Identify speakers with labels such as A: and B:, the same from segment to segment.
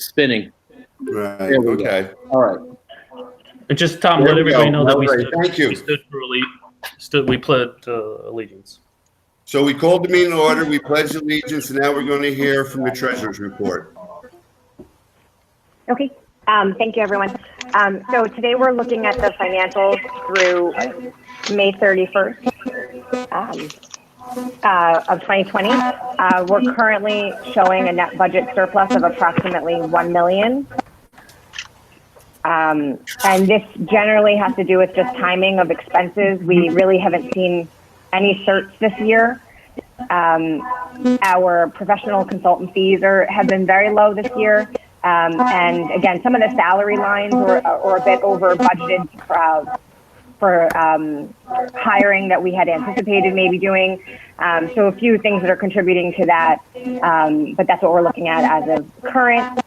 A: spinning.
B: Right,
A: There we go.
B: okay.
A: All right.
C: And just, Tom,
B: There
C: let
B: we
C: everybody
B: go.
C: know that
B: All right, thank you.
C: we pledged allegiance.
B: So we called the meeting to order, we pledged allegiance, and now we're going to hear from the treasurer's report.
D: Okay. Thank you, everyone. So today we're looking at the financials through May 31st of 2020. We're currently showing a net budget surplus of approximately $1 million. And this generally has to do with just timing of expenses. We really haven't seen any certs this year. Our professional consultant fees have been very low this year. And again, some of the salary lines were a bit over budgeted for hiring that we had anticipated maybe doing. So a few things that are contributing to that, but that's what we're looking at as of current.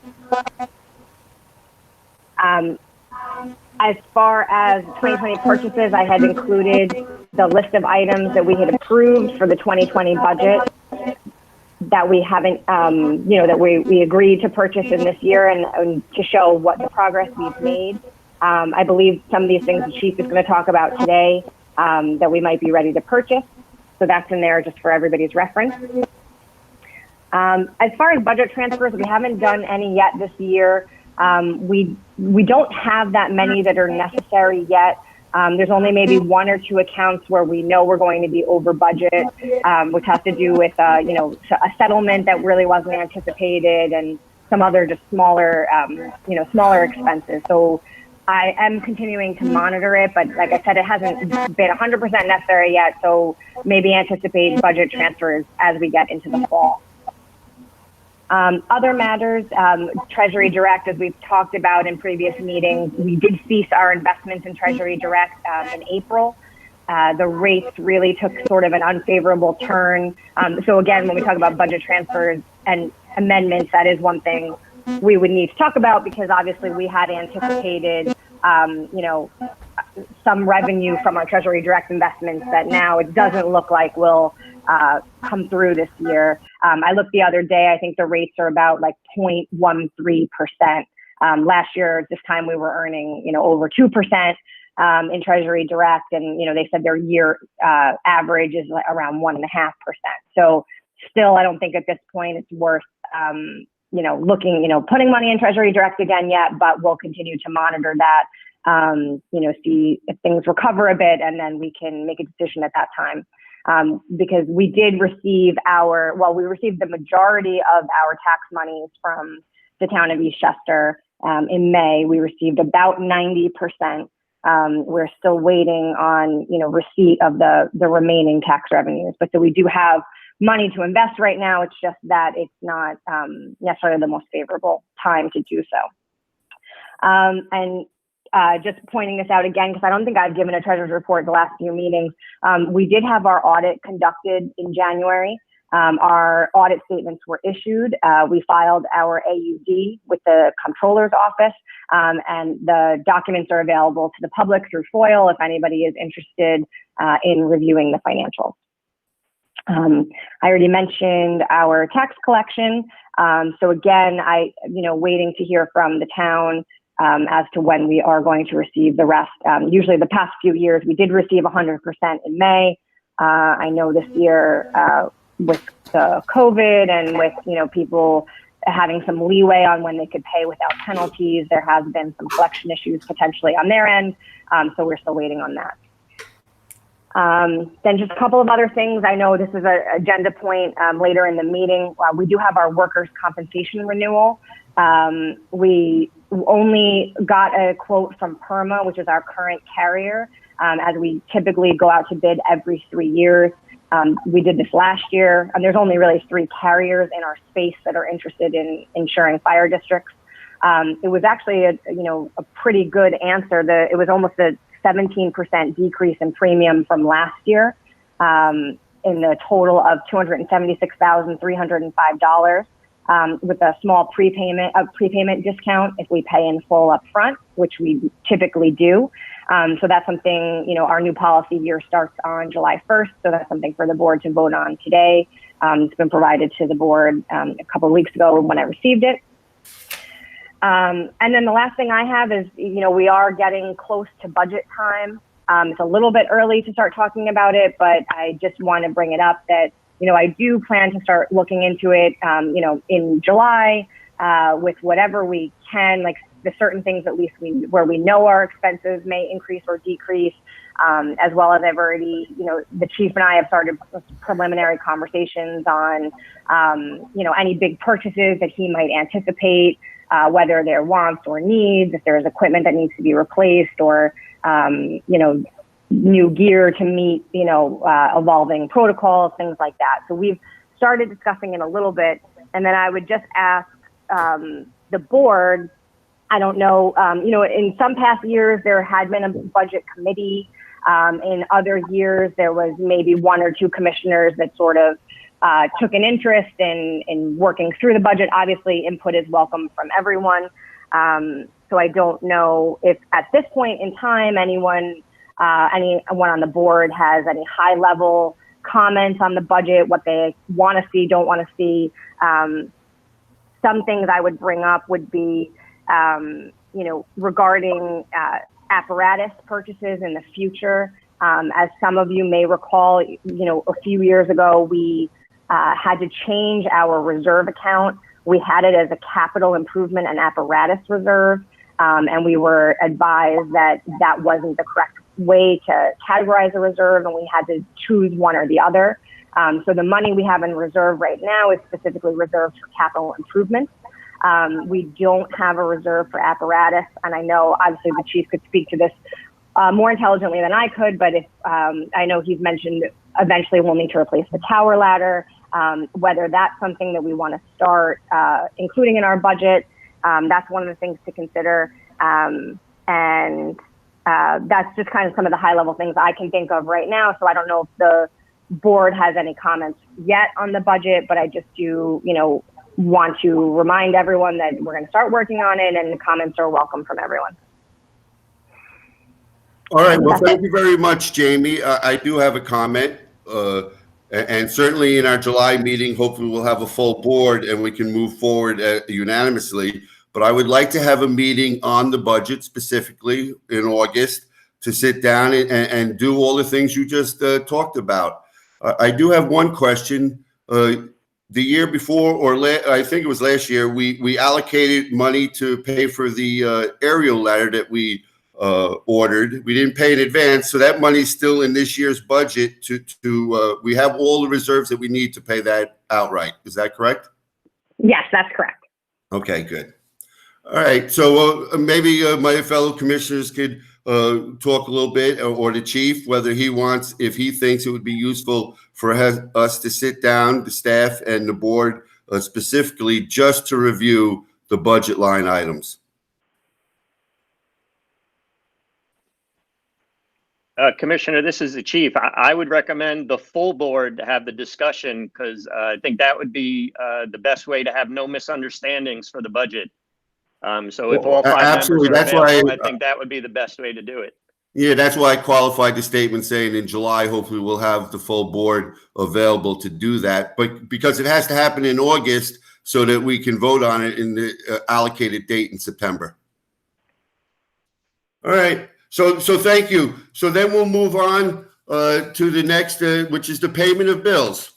D: As far as 2020 purchases, I had included the list of items that we had approved for the 2020 budget that we haven't, that we agreed to purchase in this year and to show what the progress we've made. I believe some of these things the chief is going to talk about today that we might be ready to purchase. So that's in there just for everybody's reference. As far as budget transfers, we haven't done any yet this year. We don't have that many that are necessary yet. There's only maybe one or two accounts where we know we're going to be over budget, which has to do with, a settlement that really wasn't anticipated and some other just smaller, smaller expenses. So I am continuing to monitor it, but like I said, it hasn't been 100% necessary yet. So maybe anticipate budget transfers as we get into the fall. Other matters, Treasury Direct, as we've talked about in previous meetings, we did cease our investments in Treasury Direct in April. The rates really took sort of an unfavorable turn. So again, when we talk about budget transfers and amendments, that is one thing we would need to talk about because obviously we had anticipated, some revenue from our Treasury Direct investments that now it doesn't look like will come through this year. I looked the other day, I think the rates are about like 0.13%. Last year, at this time we were earning, over 2% in Treasury Direct. And, they said their year average is around 1.5%. So still, I don't think at this point it's worth, looking, putting money in Treasury Direct again yet, but we'll continue to monitor that, see if things recover a bit, and then we can make a decision at that time. Because we did receive we received the majority of our tax monies from the town of Eastchester in May. We received about 90%. We're still waiting on, receipt of the remaining tax revenues. But so we do have money to invest right now. It's just that it's not necessarily the most favorable time to do so. And just pointing this out again, because I don't think I've given a treasurer's report the last few meetings. We did have our audit conducted in January. Our audit statements were issued. We filed our AUD with the comptroller's office, and the documents are available to the public through FOIL if anybody is interested in reviewing the financials. I already mentioned our tax collection. So again, waiting to hear from the town as to when we are going to receive the rest. Usually the past few years, we did receive 100% in May. I know this year with the COVID and with, people having some leeway on when they could pay without penalties, there has been some collection issues potentially on their end. So we're still waiting on that. Then just a couple of other things. I know this is an agenda point later in the meeting. We do have our workers' compensation renewal. We only got a quote from PERMA, which is our current carrier, as we typically go out to bid every 3 years. We did this last year, and there's only really 3 carriers in our space that are interested in insuring fire districts. It was actually a pretty good answer. It was almost a 17% decrease in premium from last year, in the total of $276,305. With a small prepayment discount if we pay in full up front, which we typically do. So that's something, our new policy year starts on July 1st. So that's something for the board to vote on today. It's been provided to the board a couple of weeks ago when I received it. And then the last thing I have is, we are getting close to budget time. It's a little bit early to start talking about it, but I just want to bring it up that, I do plan to start looking into it, in July, with whatever we can, like the certain things at least where we know our expenses may increase or decrease, as well as I've already, the chief and I have started preliminary conversations on, any big purchases that he might anticipate, whether they're wants or needs, if there's equipment that needs to be replaced or, new gear to meet, evolving protocols, things like that. So we've started discussing it a little bit. And then I would just ask the board, I don't know, in some past years, there had been a budget committee. In other years, there was maybe one or two commissioners that sort of took an interest in working through the budget. Obviously, input is welcome from everyone. So I don't know if at this point in time, anyone on the board has any high level comments on the budget, what they want to see, don't want to see. Some things I would bring up would be, regarding apparatus purchases in the future. As some of you may recall, a few years ago, we had to change our reserve account. We had it as a capital improvement and apparatus reserve. And we were advised that that wasn't the correct way to categorize a reserve, and we had to choose one or the other. So the money we have in reserve right now is specifically reserved for capital improvements. We don't have a reserve for apparatus, and I know obviously the chief could speak to this more intelligently than I could, but if I know he's mentioned eventually we'll need to replace the tower ladder, whether that's something that we want to start including in our budget. That's one of the things to consider. And that's just kind of some of the high level things I can think of right now. So I don't know if the board has any comments yet on the budget, but I just do, want to remind everyone that we're going to start working on it, and the comments are welcome from everyone.
B: All right. Well, thank you very much, Jamie. I do have a comment. And certainly in our July meeting, hopefully we'll have a full board and we can move forward unanimously. But I would like to have a meeting on the budget specifically in August to sit down and do all the things you just talked about. I do have one question. The year before, or I think it was last year, we allocated money to pay for the aerial ladder that we ordered. We didn't pay in advance, so that money's still in this year's budget. We have all the reserves that we need to pay that outright. Is that correct? Yes, that's correct. Okay, good. All right, so maybe my fellow commissioners could talk a little bit, or the chief, whether if he thinks it would be useful for us to sit down, the staff and the board specifically, just to review the budget line items.
A: Commissioner, this is the chief. I would recommend the full board to have the discussion, because I think that would be the best way to have no misunderstandings for the budget. So if all five
B: absolutely,
A: members are
B: that's
A: available,
B: why
A: I think that would be the best way to do it.
B: Yeah, that's why I qualified the statement saying in July, hopefully we'll have the full board available to do that. But because it has to happen in August so that we can vote on it in the allocated date in September. All right. So thank you. So then we'll move on to the next, which is the payment of bills.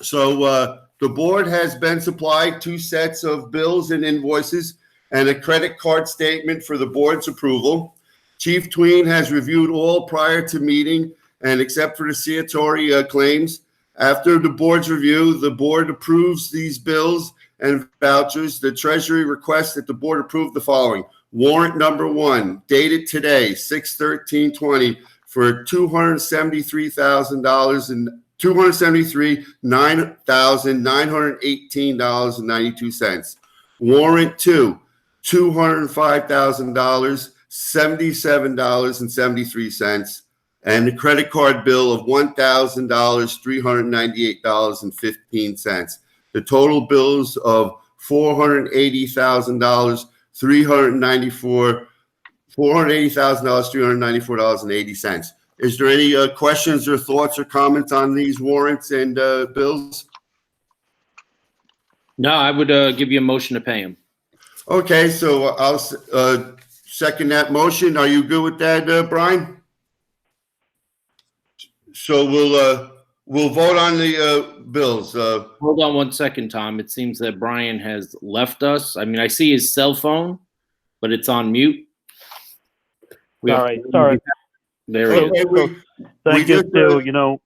B: So the board has been supplied 2 sets of bills and invoices and a credit card statement for the board's approval. Chief Tween has reviewed all prior to meeting, and except for the Ciatori claims. After the board's review, the board approves these bills and vouchers. The Treasury requests that the board approve the following. Warrant number 1, dated today, 6/13/20, for $273,000 and $273,918.92. Warrant 2, $205,000, $77.73, and the credit card bill of $1,000, $398.15. The total bills of $480,000, $394.80. Is there any questions or thoughts or comments on these warrants and bills?
E: No, I would give you a motion to pay them.
B: Okay, so I'll second that motion. Are you good with that, Brian? So we'll vote on the bills.
E: Hold on one second, Tom. It seems that Brian has left us. I mean, I see his cell phone, but it's on mute. We have
F: Sorry, sorry.
E: There he is.
B: Okay,
F: Thank you,
B: just,
F: Stu. You know,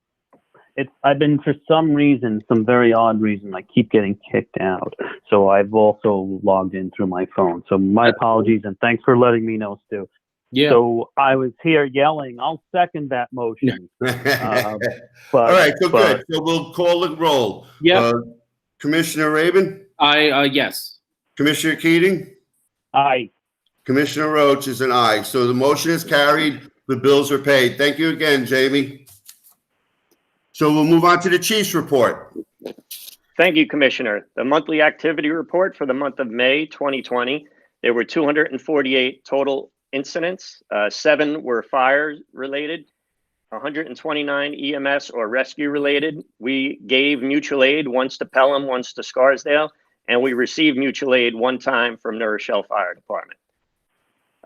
F: I've been, for some reason, some very odd reason, I keep getting kicked out. So I've also logged in through my phone. So my apologies, and thanks for letting me know, Stu.
E: Yeah.
F: So I was here yelling, I'll second that motion.
B: All
F: But,
B: right, so good. So we'll call it roll.
E: Yeah.
B: Commissioner Raven?
E: Yes.
B: Commissioner Keating?
F: aye.
B: Commissioner Roach is an aye. So the motion is carried. The bills are paid. Thank you again, Jamie. So we'll move on to the chief's report.
A: Thank you, Commissioner. The monthly activity report for the month of May 2020, there were 248 total incidents. 7 were fire related, 129 EMS or rescue related. We gave mutual aid once to Pelham, once to Scarsdale, and we received mutual aid one time from New Rochelle Fire Department.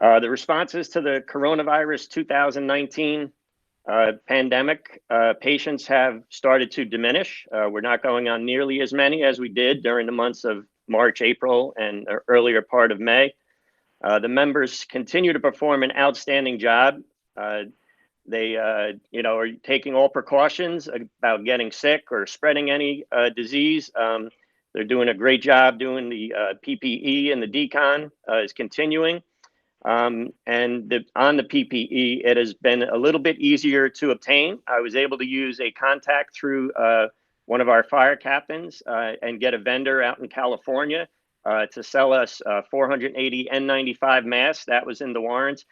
A: The responses to the coronavirus 2019 pandemic, patients have started to diminish. We're not going on nearly as many as we did during the months of March, April, and the earlier part of May. The members continue to perform an outstanding job. They, are taking all precautions about getting sick or spreading any disease. They're doing a great job doing the PPE, and the decon is continuing. On the PPE, it has been a little bit easier to obtain. I was able to use a contact through one of our fire captains and get a vendor out in California to sell us 480 N95 masks. That was in the warrants.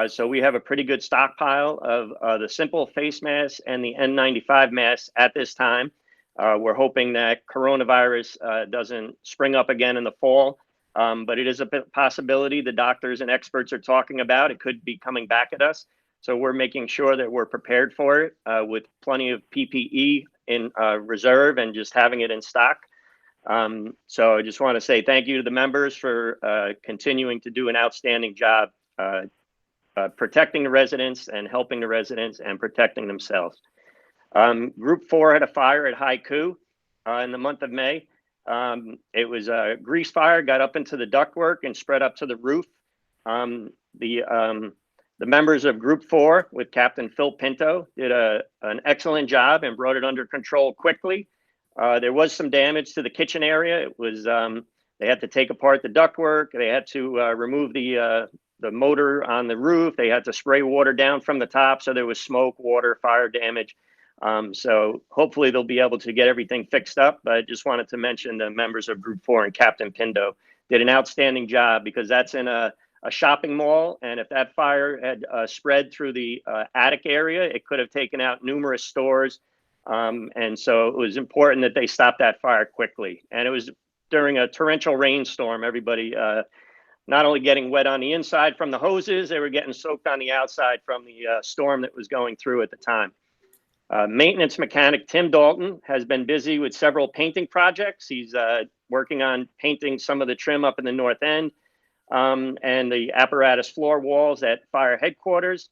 A: So we have a pretty good stockpile of the simple face masks and the N95 masks at this time. We're hoping that coronavirus doesn't spring up again in the fall. But it is a possibility the doctors and experts are talking about. It could be coming back at us. So we're making sure that we're prepared for it with plenty of PPE in reserve and just having it in stock. So I just want to say thank you to the members for continuing to do an outstanding job protecting the residents and helping the residents and protecting themselves. Group 4 had a fire at Haiku in the month of May. It was a grease fire, got up into the ductwork and spread up to the roof. The members of Group 4 with Captain Phil Pinto did an excellent job and brought it under control quickly. There was some damage to the kitchen area. It was they had to take apart the ductwork. They had to remove the motor on the roof. They had to spray water down from the top, so there was smoke, water, fire damage. So hopefully they'll be able to get everything fixed up. But I just wanted to mention the members of Group 4 and Captain Pinto did an outstanding job, because that's in a shopping mall. And if that fire had spread through the attic area, it could have taken out numerous stores. And so it was important that they stopped that fire quickly. And it was during a torrential rainstorm. Everybody not only getting wet on the inside from the hoses, they were getting soaked on the outside from the storm that was going through at the time. Maintenance mechanic Tim Dalton has been busy with several painting projects. He's working on painting some of the trim up in the north end and the apparatus floor walls at fire headquarters.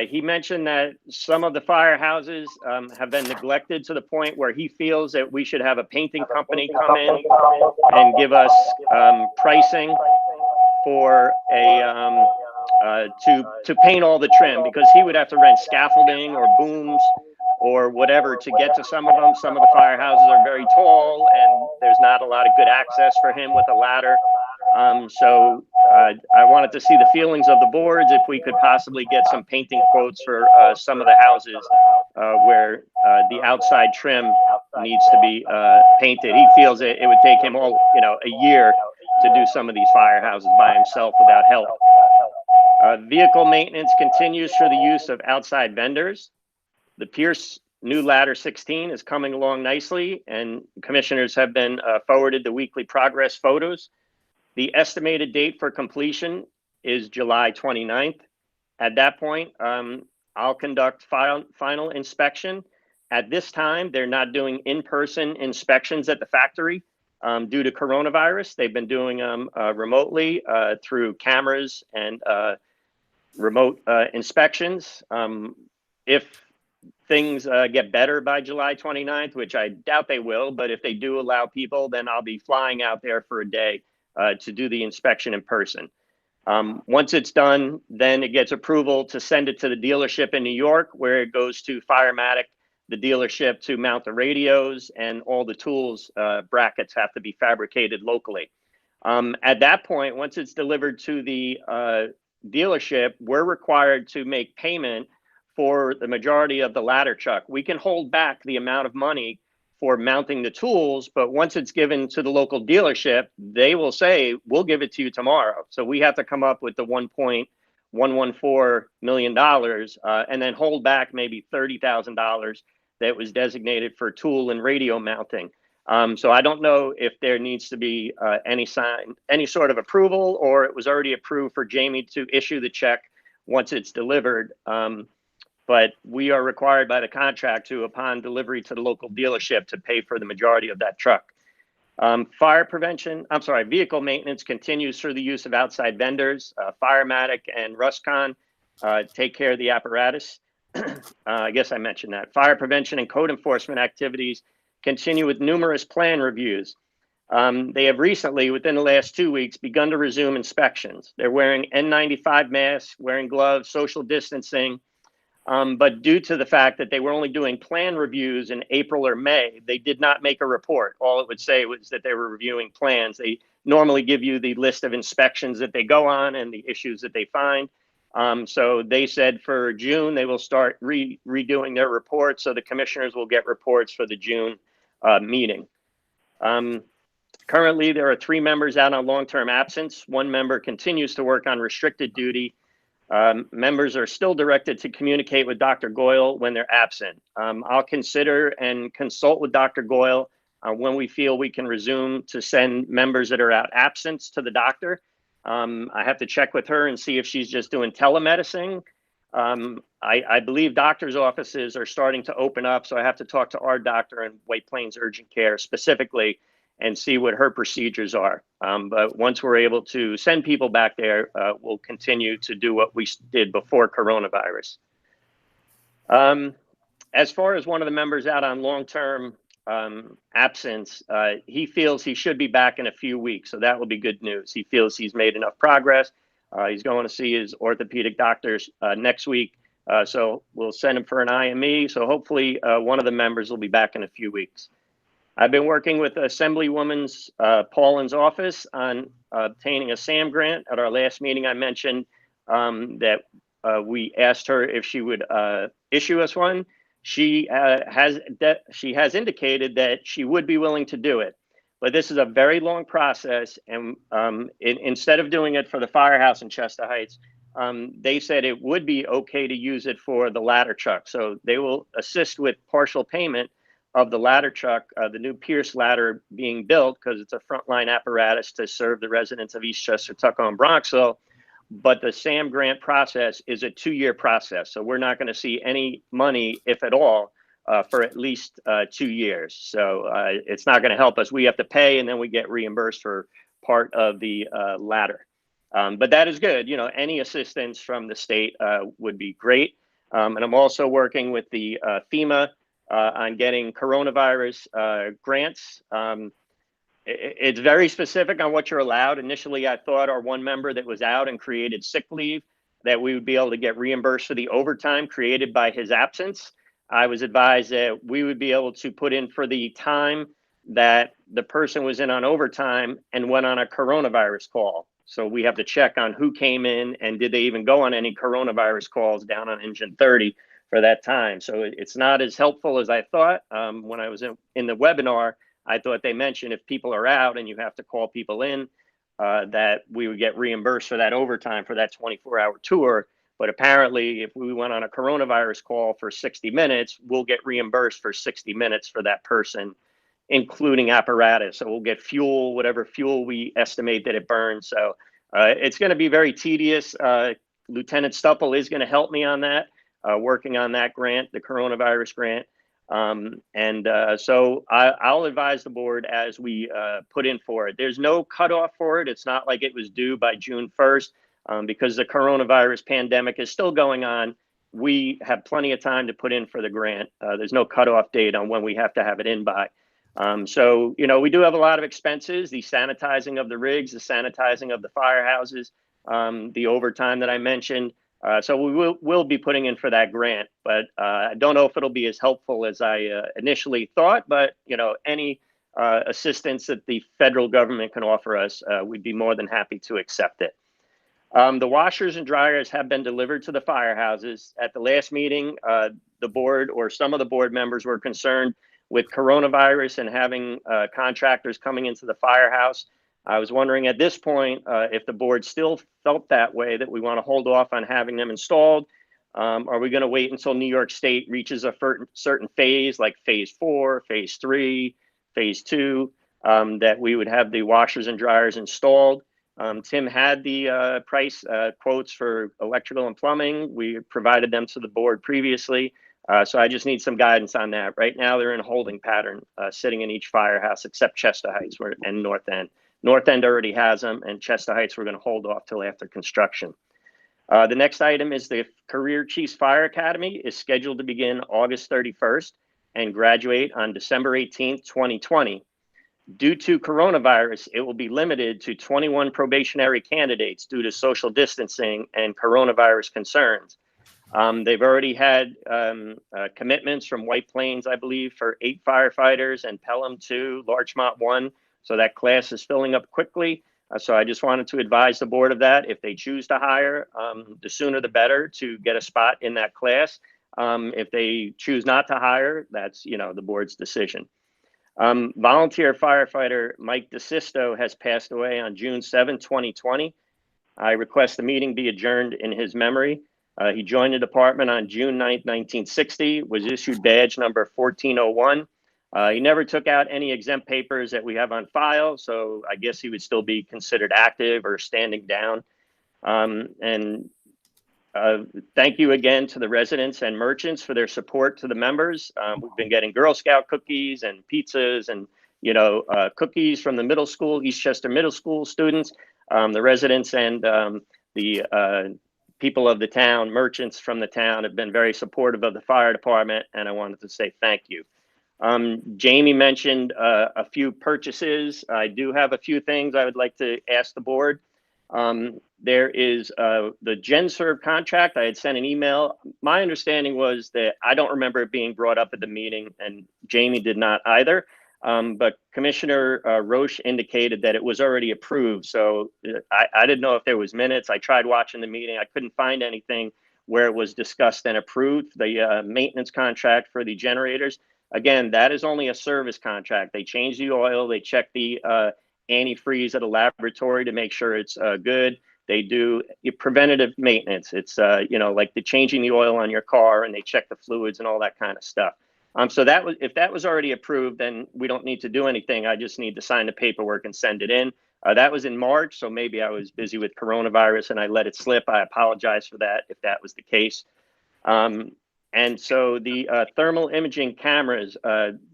A: He mentioned that some of the firehouses have been neglected to the point where he feels that we should have a painting company come in and give us pricing for to paint all the trim, because he would have to rent scaffolding or booms or whatever to get to some of them. Some of the firehouses are very tall and there's not a lot of good access for him with a ladder. So I wanted to see the feelings of the boards, if we could possibly get some painting quotes for some of the houses where the outside trim needs to be painted. He feels it would take him a year to do some of these firehouses by himself without help. Vehicle maintenance continues through the use of outside vendors. The Pierce new ladder 16 is coming along nicely, and commissioners have been forwarded the weekly progress photos. The estimated date for completion is July 29th. At that point, I'll conduct final inspection. At this time, they're not doing in-person inspections at the factory. due to coronavirus. They've been doing them remotely through cameras and remote inspections. If things get better by July 29th, which I doubt they will, but if they do allow people, then I'll be flying out there for a day to do the inspection in person. Once it's done, then it gets approval to send it to the dealership in New York, where it goes to Firematic, the dealership, to mount the radios, and all the tools, brackets have to be fabricated locally. At that point, once it's delivered to the dealership, we're required to make payment for the majority of the ladder truck. We can hold back the amount of money for mounting the tools, but once it's given to the local dealership, they will say, we'll give it to you tomorrow. So we have to come up with the $1.114 million and then hold back maybe $30,000 that was designated for tool and radio mounting. So I don't know if there needs to be any sort of approval, or it was already approved for Jamie to issue the check once it's delivered. But we are required by the contract to, upon delivery to the local dealership, to pay for the majority of that truck. Vehicle maintenance continues through the use of outside vendors. Firematic and Ruscon take care of the apparatus. I guess I mentioned that. Fire prevention and code enforcement activities continue with numerous plan reviews. They have recently, within the last 2 weeks, begun to resume inspections. They're wearing N95 masks, wearing gloves, social distancing. But due to the fact that they were only doing plan reviews in April or May, they did not make a report. All it would say was that they were reviewing plans. They normally give you the list of inspections that they go on and the issues that they find. So they said for June, they will start redoing their reports. So the commissioners will get reports for the June meeting. Currently, there are 3 members out on long-term absence. 1 member continues to work on restricted duty. Members are still directed to communicate with Dr. Goyle when they're absent. I'll consider and consult with Dr. Goyle when we feel we can resume to send members that are out absence to the doctor. I have to check with her and see if she's just doing telemedicine. I believe doctor's offices are starting to open up, so I have to talk to our doctor in White Plains Urgent Care specifically and see what her procedures are. But once we're able to send people back there, we'll continue to do what we did before coronavirus. As far as one of the members out on long-term absence, he feels he should be back in a few weeks. So that will be good news. He feels he's made enough progress. He's going to see his orthopedic doctors next week. So we'll send him for an IME. So hopefully one of the members will be back in a few weeks. I've been working with Assemblywoman Paulin's office on obtaining a SAM grant. At our last meeting, I mentioned that we asked her if she would issue us one. She has indicated that she would be willing to do it, but this is a very long process. And instead of doing it for the firehouse in Chester Heights, they said it would be okay to use it for the ladder truck. So they will assist with partial payment of the ladder truck, the new Pierce ladder being built, because it's a frontline apparatus to serve the residents of Eastchester, Tuckahoe, and Bronxville. But the SAM grant process is a 2-year process. So we're not going to see any money, if at all, for at least 2 years. So it's not going to help us. We have to pay, and then we get reimbursed for part of the ladder. But that is good. You know, any assistance from the state would be great. And I'm also working with the FEMA on getting coronavirus grants. It's very specific on what you're allowed. Initially, I thought our 1 member that was out and created sick leave, that we would be able to get reimbursed for the overtime created by his absence. I was advised that we would be able to put in for the time that the person was in on overtime and went on a coronavirus call. So we have to check on who came in and did they even go on any coronavirus calls down on engine 30 for that time. So it's not as helpful as I thought. When I was in the webinar, I thought they mentioned if people are out and you have to call people in, that we would get reimbursed for that overtime for that 24-hour tour. But apparently, if we went on a coronavirus call for 60 minutes, we'll get reimbursed for 60 minutes for that person, including apparatus. So we'll get fuel, whatever fuel we estimate that it burns. So it's going to be very tedious. Lieutenant Stupple is going to help me on that. Working on that grant, the coronavirus grant. So I'll advise the board as we put in for it. There's no cutoff for it. It's not like it was due by June 1st because the coronavirus pandemic is still going on. We have plenty of time to put in for the grant. There's no cutoff date on when we have to have it in by. So, you know, we do have a lot of expenses, the sanitizing of the rigs, the sanitizing of the firehouses, the overtime that I mentioned. So we will be putting in for that grant, but I don't know if it'll be as helpful as I initially thought, but, you know, any assistance that the federal government can offer us, we'd be more than happy to accept it. The washers and dryers have been delivered to the firehouses. At the last meeting, the board or some of the board members were concerned with coronavirus and having contractors coming into the firehouse. I was wondering at this point if the board still felt that way, that we want to hold off on having them installed. Are we going to wait until New York State reaches a certain phase, like phase 4, phase 3, phase 2, that we would have the washers and dryers installed? Tim had the price quotes for electrical and plumbing. We provided them to the board previously. So I just need some guidance on that. Right now, they're in a holding pattern, sitting in each firehouse except Chester Heights and North End. North End already has them, and Chester Heights we're going to hold off till after construction. The next item is the Career Chiefs Fire Academy is scheduled to begin August 31st and graduate on December 18th, 2020. Due to coronavirus, it will be limited to 21 probationary candidates due to social distancing and coronavirus concerns. They've already had commitments from White Plains, I believe, for 8 firefighters, and Pelham 2, Larchmont 1. So that class is filling up quickly. So I just wanted to advise the board of that. If they choose to hire, the sooner the better to get a spot in that class. If they choose not to hire, that's, you know, the board's decision. Volunteer firefighter Mike DeSisto has passed away on June 7, 2020. I request the meeting be adjourned in his memory. He joined the department on June 9, 1960, was issued badge number 1401. He never took out any exempt papers that we have on file, so I guess he would still be considered active or standing down. Thank you again to the residents and merchants for their support to the members. We've been getting Girl Scout cookies and pizzas and, you know, cookies from the middle school, Eastchester Middle School students, the residents and the people of the town, merchants from the town have been very supportive of the fire department, and I wanted to say thank you. Jamie mentioned a few purchases. I do have a few things I would like to ask the board. There is the GenServe contract. I had sent an email. My understanding was that I don't remember it being brought up at the meeting, and Jamie did not either. But Commissioner Roche indicated that it was already approved. So I didn't know if there was minutes. I tried watching the meeting. I couldn't find anything where it was discussed and approved. The maintenance contract for the generators. Again, that is only a service contract. They change the oil. They check the antifreeze at a laboratory to make sure it's good. They do preventative maintenance. It's, you know, like the changing the oil on your car, and they check the fluids and all that kind of stuff. So that was, if that was already approved, then we don't need to do anything. I just need to sign the paperwork and send it in. That was in March, so maybe I was busy with coronavirus and I let it slip. I apologize for that if that was the case. And so the thermal imaging cameras,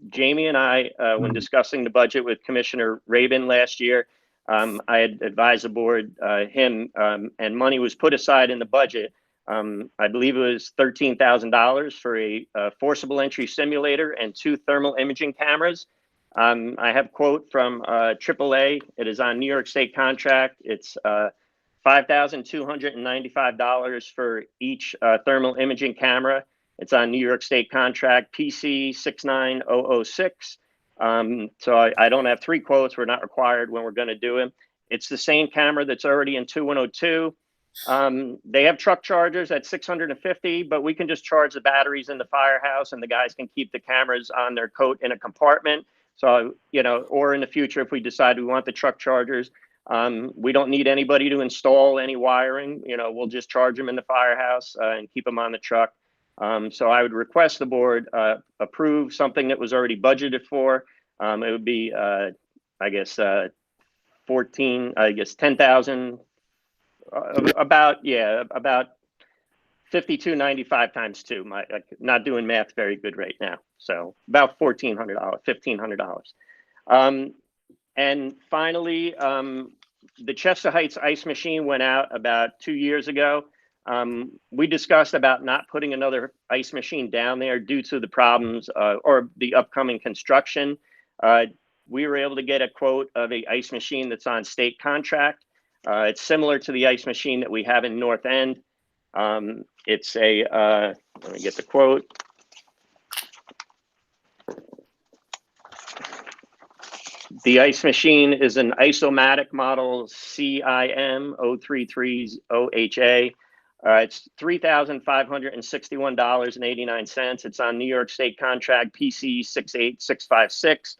A: Jamie and I, when discussing the budget with Commissioner Rabin last year, I had advised the board, and money was put aside in the budget. I believe it was $13,000 for a forcible entry simulator and 2 thermal imaging cameras. I have a quote from AAA. It is on New York State contract. It's $5,295 for each thermal imaging camera. It's on New York State contract PC 69006. So I don't have 3 quotes. We're not required when we're going to do it. It's the same camera that's already in 2102. They have truck chargers at $650, but we can just charge the batteries in the firehouse, and the guys can keep the cameras on their coat in a compartment. So, you know, or in the future, if we decide we want the truck chargers, we don't need anybody to install any wiring. You know, we'll just charge them in the firehouse and keep them on the truck. So I would request the board approve something that was already budgeted for. It would be, I guess, 10,000, about $52.95 times 2. Not doing math very good right now. So about $1,400, $1,500. And finally, the Chester Heights ice machine went out about 2 years ago. We discussed about not putting another ice machine down there due to the problems or the upcoming construction. We were able to get a quote of a ice machine that's on state contract. It's similar to the ice machine that we have in North End. It's a, let me get the quote. The ice machine is an Isomatic model CIM 0330HA. It's $3,561.89. It's on New York State contract PC 68656.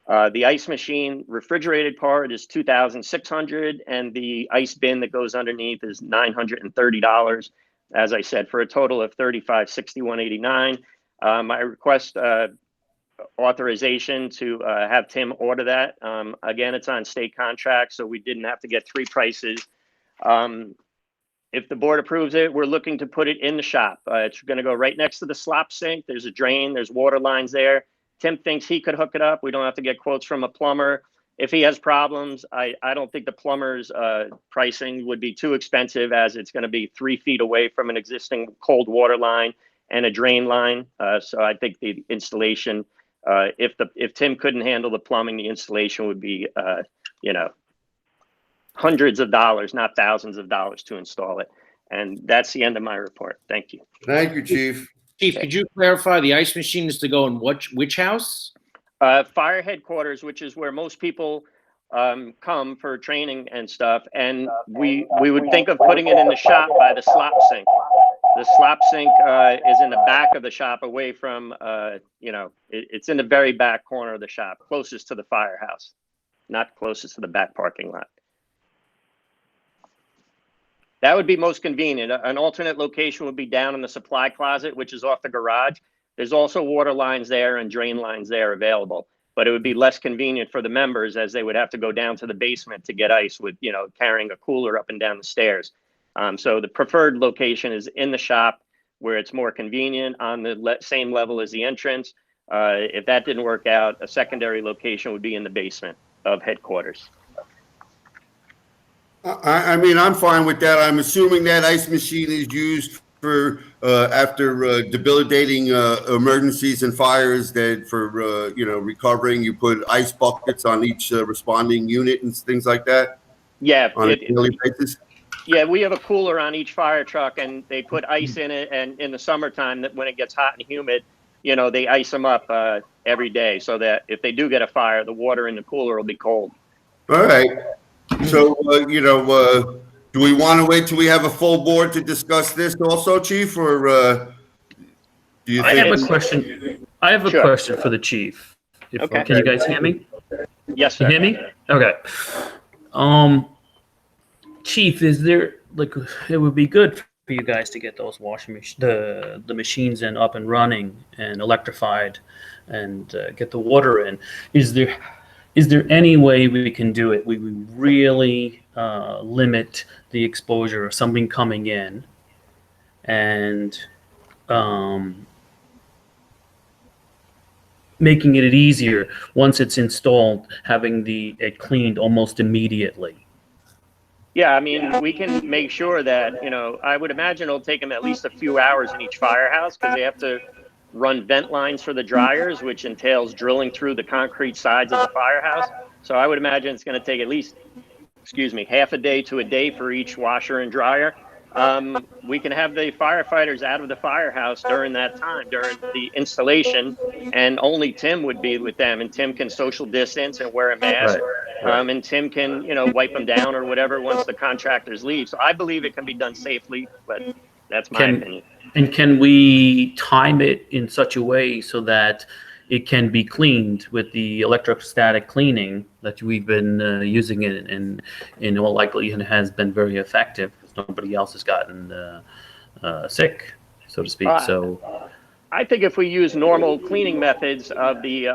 A: The ice machine refrigerated part is $2,600, and the ice bin that goes underneath is $930. As I said, for a total of $3,561.89. I request authorization to have Tim order that. Again, it's on state contract, so we didn't have to get 3 prices. If the board approves it, we're looking to put it in the shop. It's going to go right next to the slop sink. There's a drain, there's water lines there. Tim thinks he could hook it up. We don't have to get quotes from a plumber. If he has problems, I don't think the plumber's pricing would be too expensive, as it's going to be 3 feet away from an existing cold water line and a drain line. So I think the installation, if Tim couldn't handle the plumbing, the installation would be, hundreds of dollars, not thousands of dollars to install it. And that's the end of my report. Thank you.
B: Thank you, Chief.
E: Chief, could you clarify the ice machine is to go in which house?
A: Fire headquarters, which is where most people come for training and stuff. And we would think of putting it in the shop by the slop sink. The slop sink is in the back of the shop, away from, it's in the very back corner of the shop, closest to the firehouse, not closest to the back parking lot. That would be most convenient. An alternate location would be down in the supply closet, which is off the garage. There's also water lines there and drain lines there available, but it would be less convenient for the members, as they would have to go down to the basement to get ice with, carrying a cooler up and down the stairs. So the preferred location is in the shop, where it's more convenient, on the same level as the entrance. If that didn't work out, a secondary location would be in the basement of headquarters.
B: I mean, I'm fine with that. I'm assuming that ice machine is used for after debilitating emergencies and fires, that for recovering, you put ice buckets on each responding unit and things like that.
A: Yeah,
B: on a daily basis.
A: Yeah, we have a cooler on each fire truck, and they put ice in it. And in the summertime, that when it gets hot and humid, they ice them up every day, so that if they do get a fire, the water in the cooler will be cold.
B: All right. So, do we want to wait till we have a full board to discuss this also, Chief, or do you think?
C: I have a question. I have a question for the chief.
A: Okay.
C: Can you guys hear me?
A: Yes, sir.
C: You hear me? Okay. Chief, is there, it would be good for you guys to get those washing machines, the machines up and running and electrified, and get the water in. Is there any way we can do it? We really limit the exposure of something coming in, and making it easier once it's installed, having it cleaned almost immediately.
A: Yeah, I mean, we can make sure that, I would imagine it'll take them at least a few hours in each firehouse, because they have to run vent lines for the dryers, which entails drilling through the concrete sides of the firehouse. So I would imagine it's going to take at least, half a day to a day for each washer and dryer. We can have the firefighters out of the firehouse during that time, during the installation, and only Tim would be with them, and Tim can social distance and wear a mask. Right. And Tim can, wipe them down or whatever once the contractors leave. So I believe it can be done safely, but that's my opinion.
C: And can we time it in such a way so that it can be cleaned with the electrostatic cleaning that we've been using it in all likelihood has been very effective, because nobody else has gotten sick, so to speak. So
A: I think if we use normal cleaning methods of the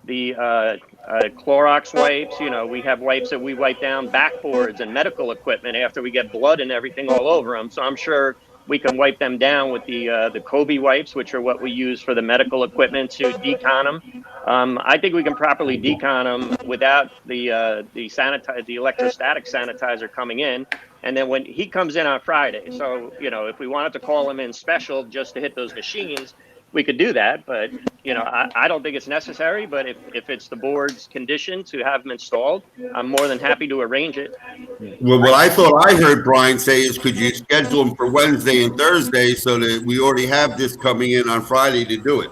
A: Clorox wipes, we have wipes that we wipe down backboards and medical equipment after we get blood and everything all over them. So I'm sure we can wipe them down with the Kobe wipes, which are what we use for the medical equipment to decon them. I think we can properly decon them without the electrostatic sanitizer coming in. And then when he comes in on Friday, so, you know, if we wanted to call him in special just to hit those machines, we could do that. But, you know, I don't think it's necessary. But if it's the board's condition to have them installed, I'm more than happy to arrange it.
B: Well, what I thought I heard Brian say is, could you schedule them for Wednesday and Thursday so that we already have this coming in on Friday to do it?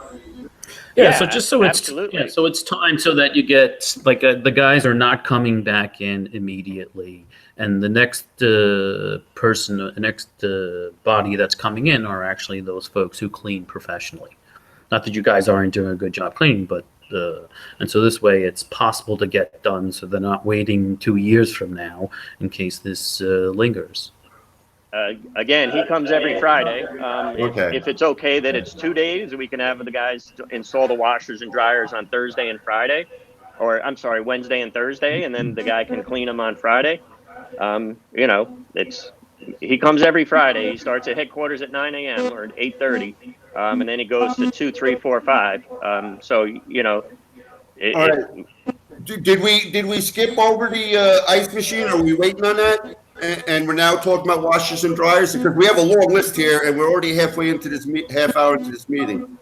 C: Yeah, so just so it's
A: absolutely.
C: yeah, so it's time so that you get like the guys are not coming back in immediately, and the next person, the next body that's coming in are actually those folks who clean professionally. Not that you guys aren't doing a good job cleaning, but and so this way it's possible to get done, so they're not waiting 2 years from now in case this lingers.
A: Again, he comes every Friday.
B: Okay.
A: If it's okay that it's 2 days, we can have the guys install the washers and dryers on Thursday and Friday, or I'm sorry, Wednesday and Thursday, and then the guy can clean them on Friday. You know, he comes every Friday. He starts at headquarters at 9 a.m. or at 8:30, and then he goes to 2, 3, 4, 5. So, you know.
B: All right. Did we skip over the ice machine? Are we waiting on that? And we're now talking about washers and dryers, because we have a long list here, and we're already halfway into this half hour into this meeting.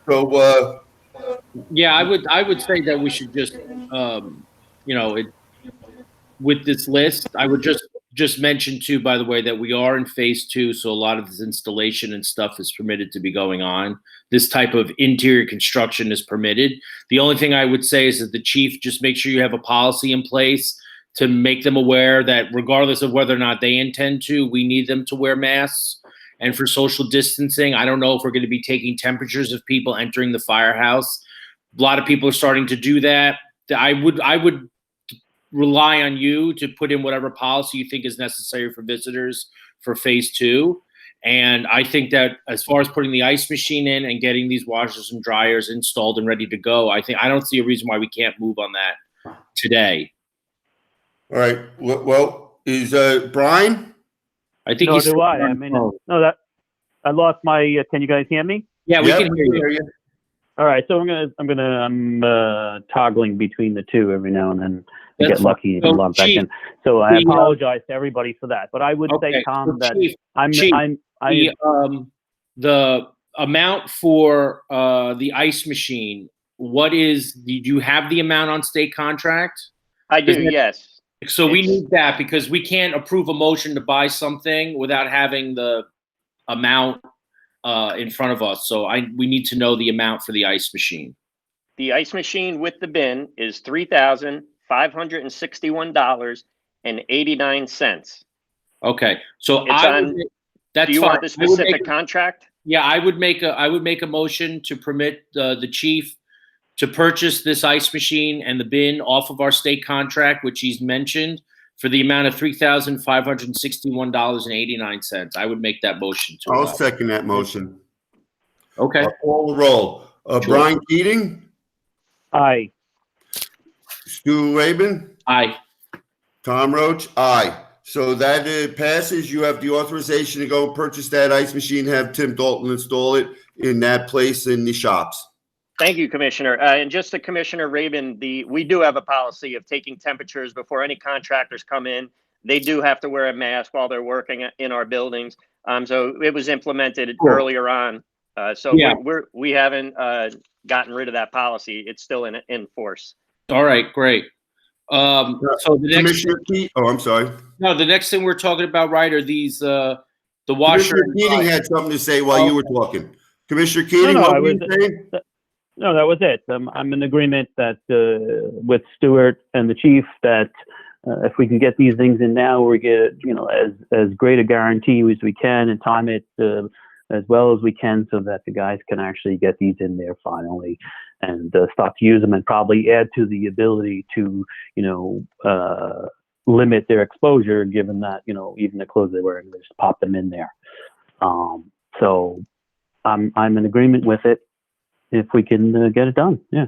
B: So,
E: Yeah, I would say that we should just, you know, with this list, I would just mention too, by the way, that we are in phase 2, so a lot of this installation and stuff is permitted to be going on. This type of interior construction is permitted. The only thing I would say is that the chief, just make sure you have a policy in place to make them aware that regardless of whether or not they intend to, we need them to wear masks. And for social distancing, I don't know if we're going to be taking temperatures of people entering the firehouse. A lot of people are starting to do that. I would rely on you to put in whatever policy you think is necessary for visitors for phase 2. And I think that as far as putting the ice machine in and getting these washers and dryers installed and ready to go, I don't see a reason why we can't move on that today.
B: all right. Well, is Brian?
E: I think
F: No, do I? I mean, no, that I lost my. Can you guys hear me?
E: Yeah, we
B: Yep,
E: can hear you.
F: All right, so I'm toggling between the two every now and then to
E: That's
F: get lucky
E: fine.
F: and log back
E: Chief,
F: in. So I
E: the,
F: apologize to everybody for that. But I would say, Tom,
E: so
F: that
E: Chief, the amount for the ice machine. What is? Do you have the amount on state contract?
A: I do, yes.
E: So we need that because we can't approve a motion to buy something without having the amount in front of us. So we need to know the amount for the ice machine.
A: The ice machine with the bin is $3,561.89.
E: Okay, so
A: do you want the specific contract?
E: Yeah, I would make a motion to permit the chief to purchase this ice machine and the bin off of our state contract, which he's mentioned, for the amount of $3,561.89. I would make that motion.
B: I'll second that motion.
E: Okay.
B: Call the roll.
E: Sure.
B: Brian Keating,
F: aye.
B: Stu Rabin,
E: Aye.
B: Tom Roach, aye. So that passes. You have the authorization to go purchase that ice machine, have Tim Dalton install it in that place in the shops.
A: Thank you, Commissioner. And just to Commissioner Rabin, we do have a policy of taking temperatures before any contractors come in. They do have to wear a mask while they're working in our buildings. So it was implemented earlier on. We haven't gotten rid of that policy. It's still in force.
E: All right, great. So the next
B: Commissioner Keating. Oh, I'm sorry.
E: No, the next thing we're talking about, right, are these the washer.
B: Commissioner Keating had something to say while you were talking. Commissioner Keating,
F: No,
B: what were you saying?
F: No, that was it. I'm in agreement that with Stuart and the chief that if we can get these things in now, we get as great a guarantee as we can and time it as well as we can, so that the guys can actually get these in there finally and start to use them, and probably add to the ability to limit their exposure, given that even the clothes they're wearing, they just pop them in there. So I'm in agreement with it. If we can get it done, yeah.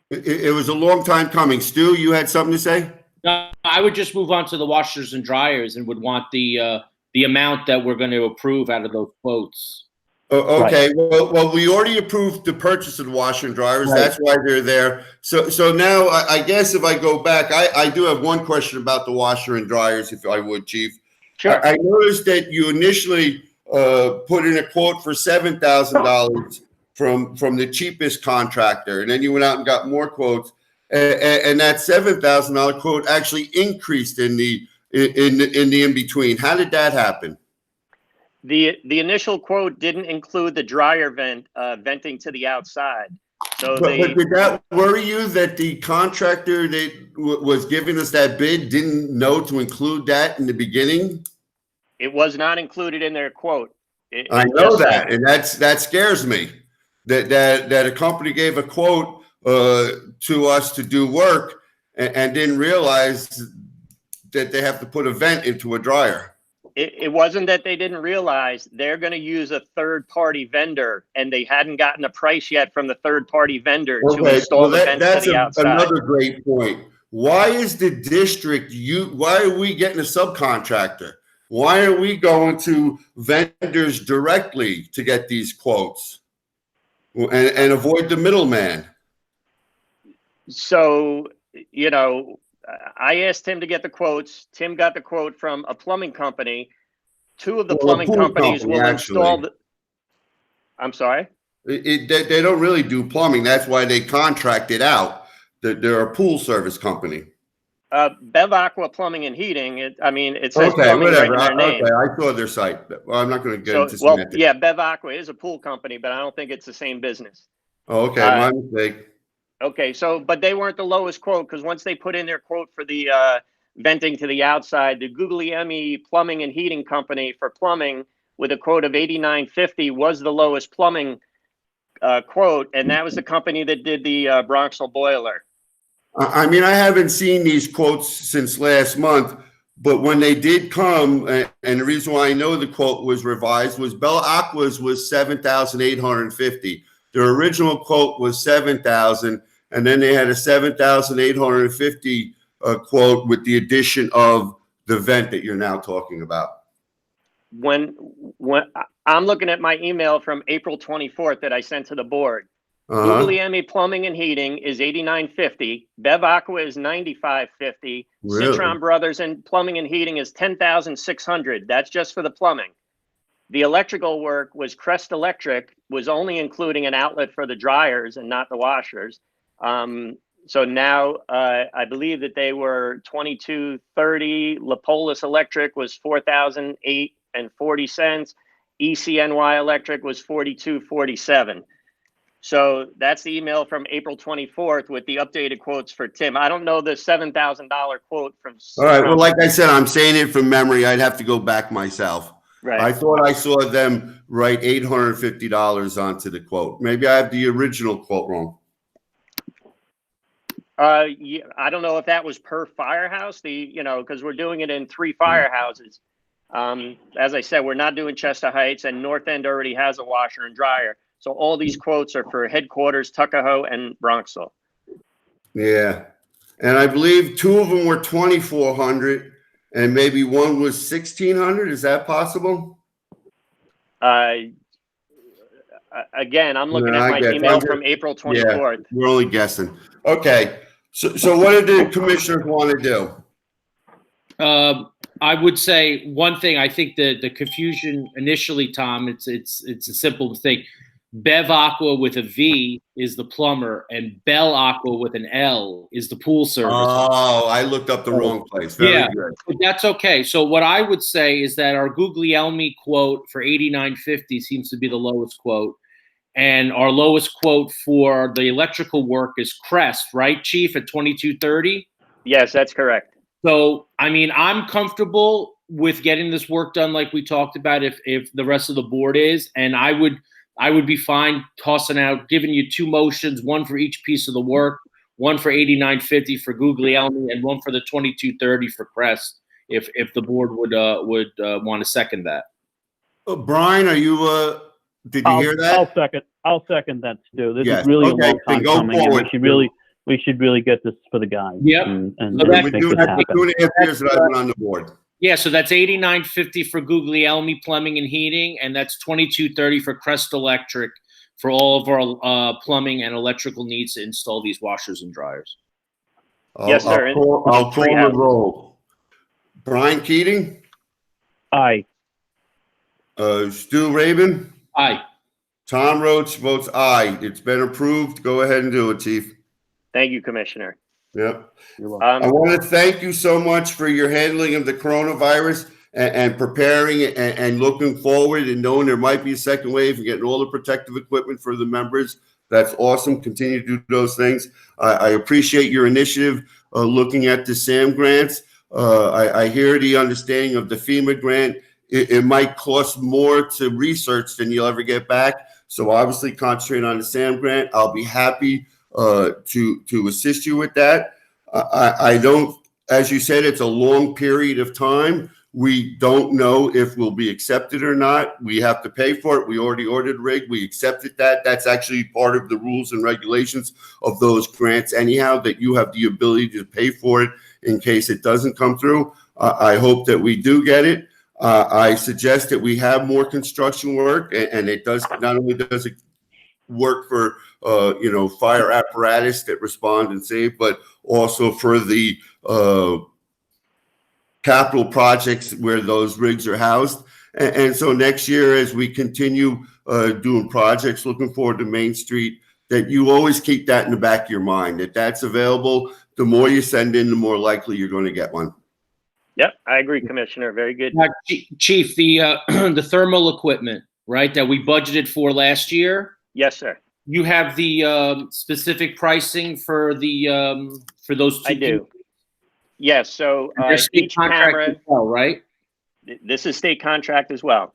B: It was a long time coming. Stu, you had something to say?
E: No, I would just move on to the washers and dryers, and would want the the amount that we're going to approve out of those quotes.
B: Okay, well, we already approved the purchase of the washer and dryers.
E: Right.
B: That's why they're there. So now I guess if I go back, I do have one question about the washer and dryers, if I would, Chief.
A: Sure.
B: I noticed that you initially put in a quote for $7,000 from the cheapest contractor, and then you went out and got more quotes, and that $7,000 quote actually increased in the in between. How did that happen?
A: The initial quote didn't include the dryer venting to the outside. So
B: but did that worry you that the contractor that was giving us that bid didn't know to include that in the beginning?
A: It was not included in their quote.
B: I know that, and that scares me. That a company gave a quote to us to do work and didn't realize that they have to put a vent into a dryer.
A: It wasn't that they didn't realize. They're going to use a third-party vendor, and they hadn't gotten a price yet from the third-party vendor to install the vents to the outside.
B: Another great point. Why is the district, why are we getting a subcontractor? Why are we going to vendors directly to get these quotes and avoid the middleman?
A: So, you know, I asked Tim to get the quotes. Tim got the quote from a plumbing company. Two of the plumbing companies will install the. I'm sorry?
B: They don't really do plumbing. That's why they contract it out. They're a pool service company.
A: Bev Aqua Plumbing and Heating. It says
B: okay,
A: plumbing
B: whatever.
A: right in their name.
B: Okay, I saw their site. Well, I'm not going to get into
A: semantics. Yeah, Bev Aqua is a pool company, but I don't think it's the same business.
B: Oh, okay, my mistake.
A: Okay, but they weren't the lowest quote, because once they put in their quote for the venting to the outside, the Guglielmi Plumbing and Heating Company for plumbing with a quote of $89.50 was the lowest plumbing quote, and that was the company that did the Bronxville boiler.
B: I mean, I haven't seen these quotes since last month, but when they did come, and the reason why I know the quote was revised was Bella Aqua's was $7,850. Their original quote was $7,000, and then they had a $7,850 quote with the addition of the vent that you're now talking about.
A: When I'm looking at my email from April 24th that I sent to the board. Guglielmi Plumbing and Heating is $89.50. Bev Aqua is $95.50.
B: Really?
A: Citron Brothers and Plumbing and Heating is $10,600. That's just for the plumbing. The electrical work was Crest Electric, was only including an outlet for the dryers and not the washers. So now I believe that they were $22.30. Lapolis Electric was $4,008.40. ECNY Electric was $42.47. So that's the email from April 24th with the updated quotes for Tim. I don't know the $7,000 quote from.
B: All right. Well, like I said, I'm saying it from memory. I'd have to go back myself.
A: Right.
B: I thought I saw them write $850 onto the quote. Maybe I have the original quote wrong.
A: Yeah, I don't know if that was per firehouse, because we're doing it in 3 firehouses. As I said, we're not doing Chester Heights, and North End already has a washer and dryer. So all these quotes are for headquarters, Tuckahoe, and Bronxville.
B: Yeah. And I believe 2 of them were $2,400 and maybe one was $1,600. Is that possible?
A: Again, I'm looking at my email from April 24th.
B: Yeah, we're only guessing. Okay. So what did the commissioners want to do?
E: I would say one thing. I think the confusion initially, Tom, it's a simple thing. Bev Aqua with a V is the plumber, and Bell Aqua with an L is the pool service.
B: Oh, I looked up the wrong place. Very good.
E: That's okay. So what I would say is that our Guglielmi quote for $89.50 seems to be the lowest quote, and our lowest quote for the electrical work is Crest, right, Chief, at $22.30?
A: Yes, that's correct.
E: So, I mean, I'm comfortable with getting this work done like we talked about if the rest of the board is, and I would be fine tossing out, giving you 2 motions, one for each piece of the work, one for $89.50 for Guglielmi, and one for the $22.30 for Crest, if the board would want to second that.
B: Brian, are you? Did you hear that?
F: I'll second that, Stu. This
B: Yes.
F: is really
B: Okay,
F: a long time
B: go
F: coming.
B: forward,
F: we should really get this for the guys.
E: Yep.
F: And
B: We've
F: make
B: been
F: this
B: doing it for
F: happen.
B: 2.5 years that I've been on the board.
E: Yeah, so that's $89.50 for Guglielmi Plumbing and Heating, and that's $22.30 for Crest Electric for all of our plumbing and electrical needs to install these washers and dryers.
A: Yes, sir.
B: I'll call the roll. Brian Keating,
F: Aye.
B: Stu Rabin,
E: Aye.
B: Tom Roach votes aye. It's been approved. Go ahead and do it, Chief.
A: Thank you, Commissioner.
B: Yep.
F: You're welcome.
B: I want to thank you so much for your handling of the coronavirus and preparing and looking forward and knowing there might be a second wave and getting all the protective equipment for the members. That's awesome. Continue to do those things. I appreciate your initiative looking at the SAM grants. I hear the understanding of the FEMA grant. It might cost more to research than you'll ever get back. So obviously concentrate on the SAM grant. I'll be happy to assist you with that. I don't, as you said, it's a long period of time. We don't know if we'll be accepted or not. We have to pay for it. We already ordered a rig. We accepted that. That's actually part of the rules and regulations of those grants anyhow, that you have the ability to pay for it in case it doesn't come through. I hope that we do get it. I suggest that we have more construction work, and it does, not only does it work for fire apparatus that respond and save, but also for the capital projects where those rigs are housed. And so next year, as we continue doing projects, looking forward to Main Street, that you always keep that in the back of your mind, that that's available. The more you send in, the more likely you're going to get one.
A: Yep, I agree, Commissioner. Very good.
E: Chief, the thermal equipment, right, that we budgeted for last year.
A: Yes, sir.
E: You have the specific pricing for the for those two.
A: I do. Yes. So
E: state
A: each
E: contract
A: camera,
E: as well, right?
A: This is state contract as well.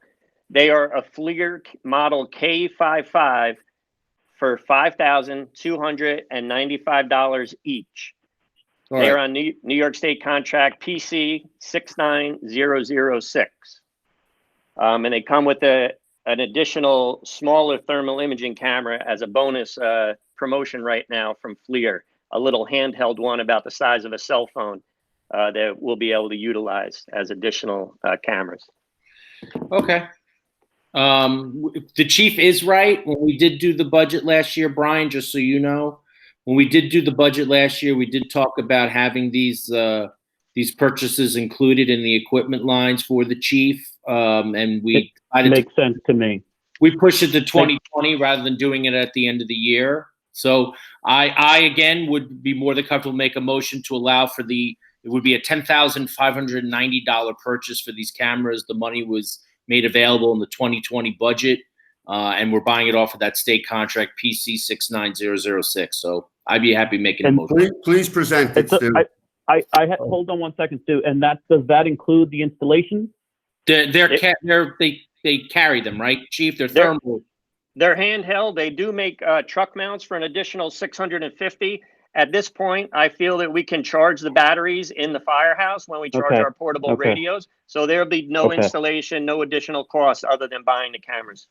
A: They are a FLIR model K55 for $5,295 each.
E: All
A: They
E: right.
A: are on New York State contract PC 69006. And they come with an additional smaller thermal imaging camera as a bonus promotion right now from FLIR, a little handheld one about the size of a cell phone that we'll be able to utilize as additional cameras.
E: Okay. The chief is right. When we did do the budget last year, Brian, just so you know, when we did do the budget last year, we did talk about having these purchases included in the equipment lines for the chief. And we
F: Makes sense to me.
E: We pushed it to 2020 rather than doing it at the end of the year. So I again would be more than comfortable to make a motion to allow for it would be a $10,590 purchase for these cameras. The money was made available in the 2020 budget, and we're buying it off of that state contract PC 69006. So I'd be happy making a motion.
B: Please present it, Stu.
F: Hold on 1 second, Stu. And does that include the installation?
E: They carry them, right, Chief? They're thermal.
A: They're handheld. They do make truck mounts for an additional $650. At this point, I feel that we can charge the batteries in the firehouse when we charge our portable radios. So there'll be no installation, no additional costs other than buying the cameras.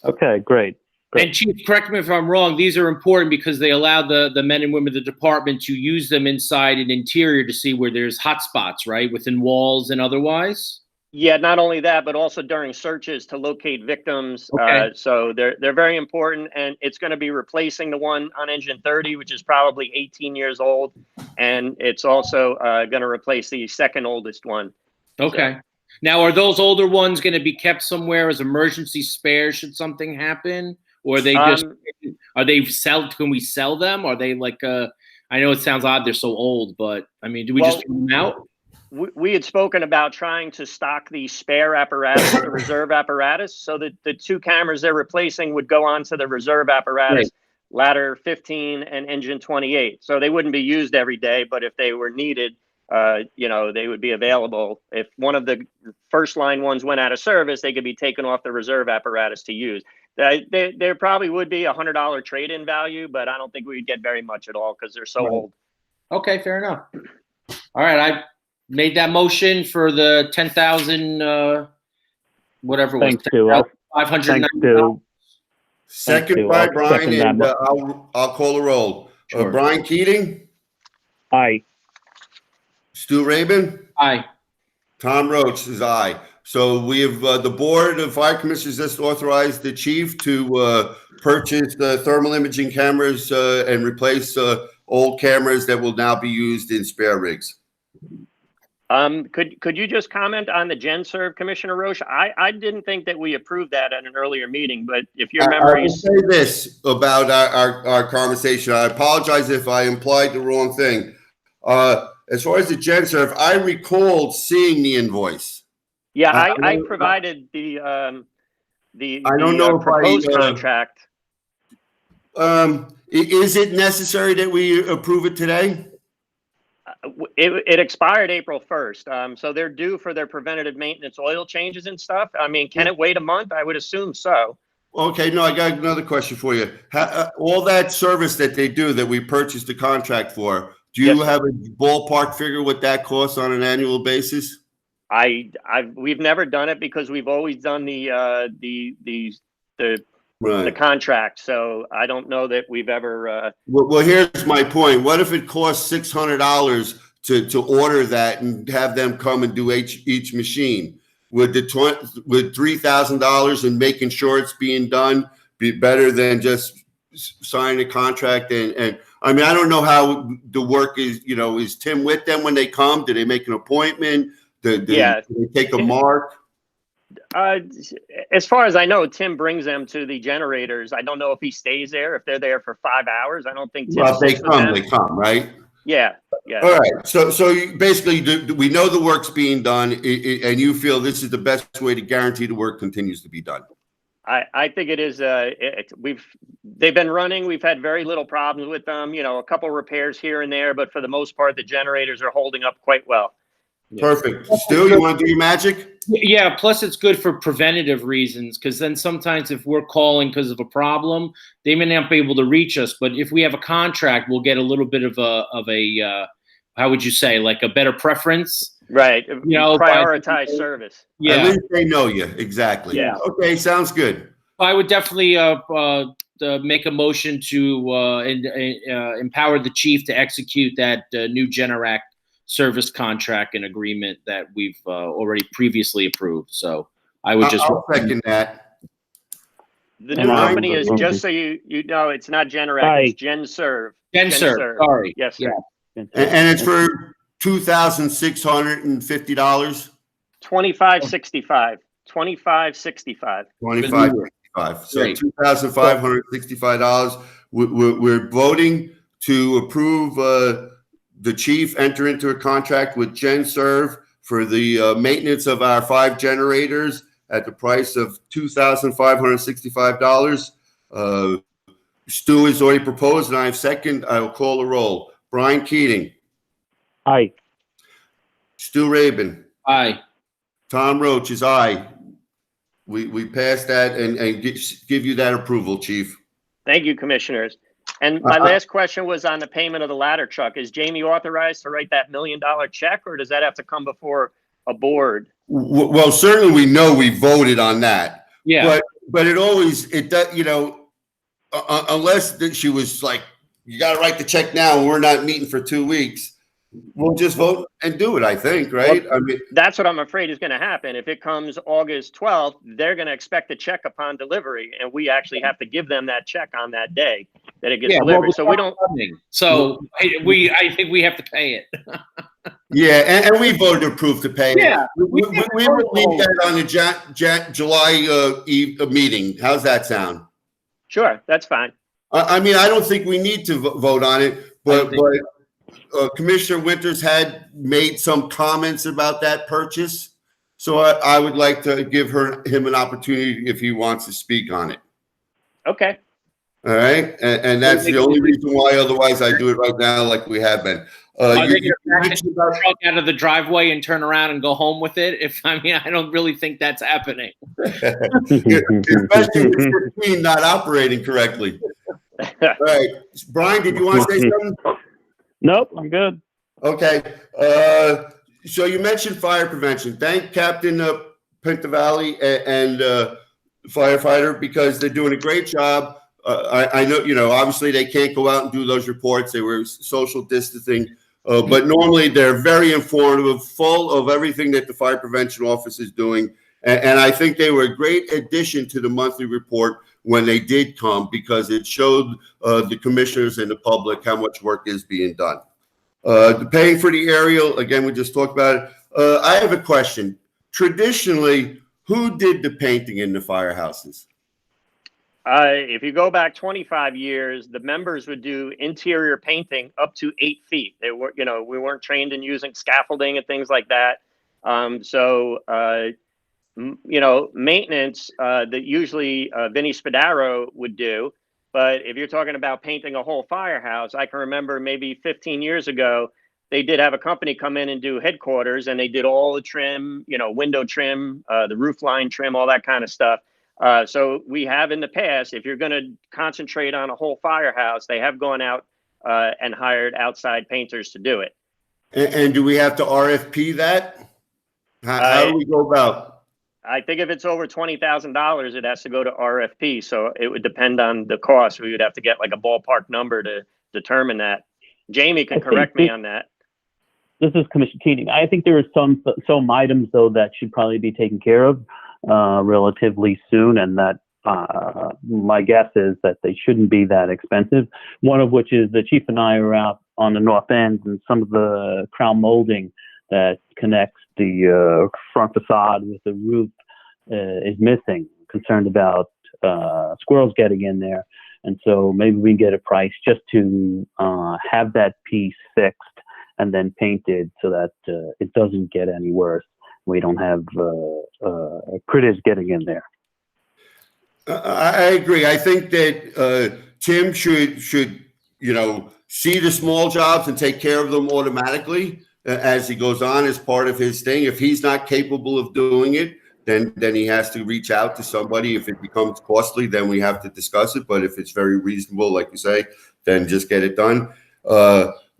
F: Okay, great.
E: And Chief, correct me if I'm wrong, these are important because they allow the men and women of the department to use them inside and interior to see where there's hot spots, right, within walls and otherwise?
A: Yeah, not only that, but also during searches to locate victims.
E: Okay.
A: So they're very important, and it's going to be replacing the one on engine 30, which is probably 18 years old, and it's also going to replace the second oldest one.
E: Okay.
A: So,
E: now, are those older ones going to be kept somewhere as emergency spares should something happen, or are they just Can we sell them? Are they like I know it sounds odd they're so old, but I mean, do we just throw them out?
A: We had spoken about trying to stock the spare apparatus, the reserve apparatus, so that the two cameras they're replacing would go onto the reserve apparatus, ladder 15 and engine 28. So they wouldn't be used every day, but if they were needed, they would be available. If one of the first line ones went out of service, they could be taken off the reserve apparatus to use. There probably would be $100 trade-in value, but I don't think we'd get very much at all because they're so old.
E: Okay, fair enough. All right, I made that motion for the 10,000, whatever it was.
F: Thanks, Stu.
E: $590.
B: Second by Brian, and I'll call the roll.
E: Sure.
B: Brian Keating,
F: Aye.
B: Stu Rabin,
E: Aye.
B: Tom Roach is aye. So we have the Board of Fire Commissioners just authorized the chief to purchase the thermal imaging cameras and replace old cameras that will now be used in spare rigs.
A: Could you just comment on the GenServe, Commissioner Roche? I didn't think that we approved that at an earlier meeting, but if your
B: I
A: memory
B: will say this about our conversation. I apologize if I implied the wrong thing. As far as the GenServe, I recalled seeing the invoice.
A: Yeah, I provided the
B: I don't know if
A: proposed contract.
B: Is it necessary that we approve it today?
A: It expired April 1st, so they're due for their preventative maintenance oil changes and stuff. I mean, can it wait a month? I would assume so.
B: Okay, no, I got another question for you. All that service that they do that we purchased the contract for, do you have a ballpark figure what that costs on an annual basis?
A: We've never done it because we've always done the contract. So I don't know that we've ever.
B: Well, here's my point. What if it costs $600 to order that and have them come and do each machine? Would $3,000 and making sure it's being done be better than just signing a contract? And I mean, I don't know how the work is. You know, is Tim with them when they come? Do they make an appointment? Do they take a mark?
A: As far as I know, Tim brings them to the generators. I don't know if he stays there, if they're there for 5 hours. I don't think Tim.
B: Well, they come, right?
A: Yeah.
B: All right. So basically, we know the work's being done, and you feel this is the best way to guarantee the work continues to be done.
A: I think it is. They've been running. We've had very little problems with them. You know, a couple repairs here and there, but for the most part, the generators are holding up quite well.
B: Perfect. Stu, you want to do your magic?
E: Yeah, plus it's good for preventative reasons, because then sometimes if we're calling because of a problem, they may not be able to reach us. But if we have a contract, we'll get a little bit of a how would you say, like a better preference?
A: Right. You know, prioritize service.
E: Yeah.
B: At least they know you. Exactly.
A: Yeah.
B: Okay, sounds good.
E: I would definitely make a motion to empower the chief to execute that new Generac service contract and agreement that we've already previously approved. So I would just
B: I'll second that.
A: The new company is, just so you know, it's not Generac, it's GenServe.
E: GenServe. Sorry.
A: Yes, sir.
B: Yeah. And it's for $2,650.
A: $2,565. $2,565.
B: $2,565. So $2,565. We're voting to approve the chief enter into a contract with GenServe for the maintenance of our 5 generators at the price of $2,565. Stu has already proposed, and I have second. I will call the roll. Brian Keating.
F: Aye.
B: Stu Rabin.
E: Aye.
B: Tom Roach is aye. We passed that and give you that approval, Chief.
A: Thank you, Commissioners. And my last question was on the payment of the ladder truck. Is Jamie authorized to write that $1 million check, or does that have to come before a board?
B: Well, certainly we know we voted on that.
E: Yeah.
B: But it does, you know, unless she was like, you got to write the check now and we're not meeting for 2 weeks. We'll just vote and do it, I think, right?
A: Well, I mean, that's what I'm afraid is going to happen. If it comes August 12th, they're going to expect a check upon delivery, and we actually have to give them that check on that day that it gets delivered. So we don't.
E: So I think we have to pay it.
B: Yeah, and we voted to approve to pay.
E: Yeah,
B: we would leave that on the July meeting. How's that sound?
A: Sure, that's fine.
B: I mean, I don't think we need to vote on it, but Commissioner Winters had made some comments about that purchase. So I would like to give him an opportunity if he wants to speak on it.
A: Okay.
B: All right. And that's the only reason why. Otherwise, I do it right now like we have been.
E: You mentioned about truck out of the driveway and turn around and go home with it. I don't really think that's happening.
B: Especially with 15 not operating correctly. All right. Brian, did you want to say something?
F: Nope, I'm good.
B: Okay. So you mentioned fire prevention. Thank Captain Pintavalli and firefighter, because they're doing a great job. I know, you know, obviously they can't go out and do those reports. They were social distancing. But normally they're very informative, full of everything that the fire prevention office is doing. And I think they were a great addition to the monthly report when they did come, because it showed the commissioners and the public how much work is being done. The paying for the aerial, again, we just talked about it. I have a question. Traditionally, who did the painting in the firehouses?
A: If you go back 25 years, the members would do interior painting up to 8 feet. They were, we weren't trained in using scaffolding and things like that. Maintenance that usually Vinny Spadaro would do. But if you're talking about painting a whole firehouse, I can remember maybe 15 years ago, they did have a company come in and do headquarters, and they did all the trim, window trim, the roof line trim, all that kind of stuff. So we have in the past, if you're going to concentrate on a whole firehouse, they have gone out and hired outside painters to do it.
B: And do we have to RFP that? How do we go about?
A: I think if it's over $20,000, it has to go to RFP. So it would depend on the cost. We would have to get like a ballpark number to determine that. Jamie can correct me on that.
F: This is Commissioner Keating. I think there are some items, though, that should probably be taken care of relatively soon, and that my guess is that they shouldn't be that expensive. One of which is the chief and I are out on the north end, and some of the crown molding that connects the front facade with the roof is missing. Concerned about squirrels getting in there, and so maybe we can get a price just to have that piece fixed and then painted so that it doesn't get any worse. We don't have critters getting in there.
B: I agree. I think that Tim should see the small jobs and take care of them automatically as he goes on as part of his thing. If he's not capable of doing it, then he has to reach out to somebody. If it becomes costly, then we have to discuss it. But if it's very reasonable, like you say, then just get it done.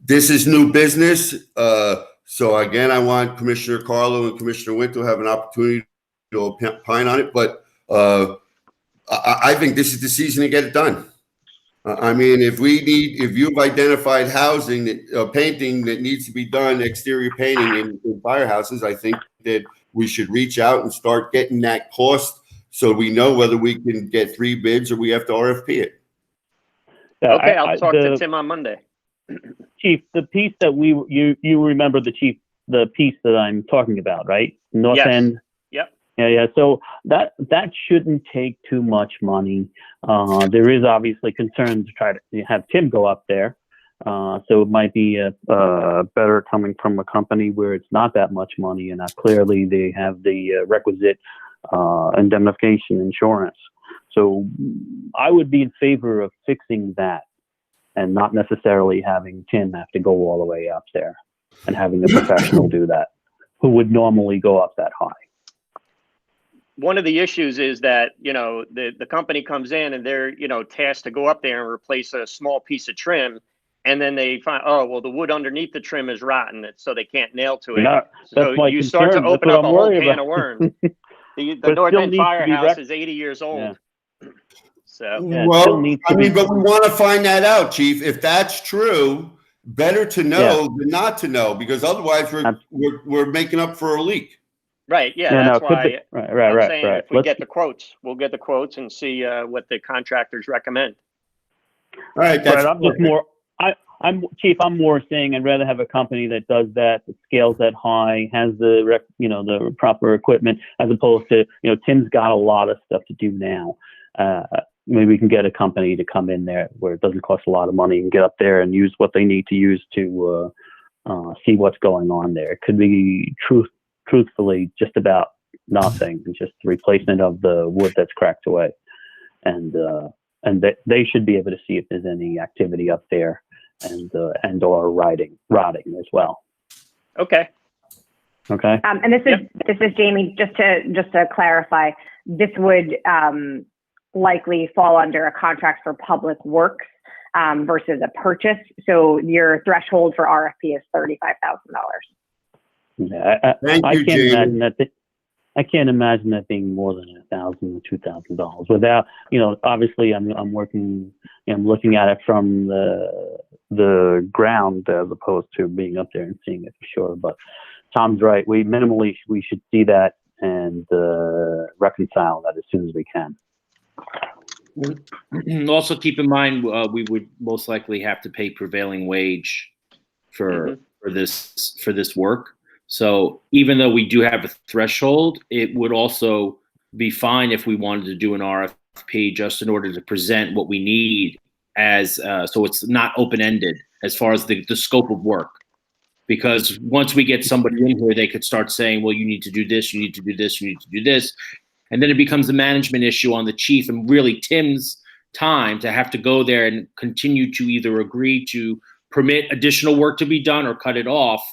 B: This is new business. So again, I want Commissioner Carlo and Commissioner Winter to have an opportunity to opine on it. But I think this is the season to get it done. I mean, if you've identified housing, painting that needs to be done, exterior painting in firehouses, I think that we should reach out and start getting that cost so we know whether we can get 3 bids or we have to RFP it.
A: Okay, I'll talk to Tim on Monday.
F: Chief, the piece that you remember the piece that I'm talking about, right? North End.
A: Yep.
F: Yeah. So that shouldn't take too much money. There is obviously concern to try to have Tim go up there. So it might be better coming from a company where it's not that much money, and clearly they have the requisite indemnification insurance. So I would be in favor of fixing that, and not necessarily having Tim have to go all the way up there, and having a professional do that, who would normally go up that high.
A: One of the issues is that, the company comes in and they're, tasked to go up there and replace a small piece of trim. And then they find, the wood underneath the trim is rotten, so they can't nail to it.
F: No,
A: so you start to open up a whole can of worms. The North End Firehouse is 80 years old.
F: Yeah.
A: So,
B: but we want to find that out, Chief. If that's true, better to know than not to know, because otherwise we're making up for a leak.
A: Right. Yeah. That's why I'm saying if we get the quotes, we'll get the quotes and see what the contractors recommend.
B: All right.
F: I'm Chief. I'm more saying I'd rather have a company that does that scales that high, has the proper equipment, as opposed to Tim's got a lot of stuff to do now. Maybe we can get a company to come in there where it doesn't cost a lot of money and get up there and use what they need to use to see what's going on there. It could be truthfully just about nothing, just the replacement of the wood that's cracked away, and they should be able to see if there's any activity up there, and or rotting as well.
A: Okay.
D: And this is Jamie. Just to clarify, this would likely fall under a contract for public works versus a purchase. So your threshold for RFP is $35,000.
F: Yeah,
B: Thank you,
F: can't
B: Jamie.
F: imagine that. I can't imagine that being more than $1,000 or $2,000 without, obviously I'm looking at it from the ground as opposed to being up there and seeing it for sure. But Tom's right. We should see that and reconcile that as soon as we can.
E: Also, keep in mind we would most likely have to pay prevailing wage for this work. So even though we do have a threshold, it would also be fine if we wanted to do an RFP just in order to present what we need as so it's not open-ended as far as the scope of work. Because once we get somebody in here, they could start saying, well, you need to do this, you need to do this, you need to do this. And then it becomes a management issue on the chief and really Tim's time to have to go there and continue to either agree to permit additional work to be done or cut it off.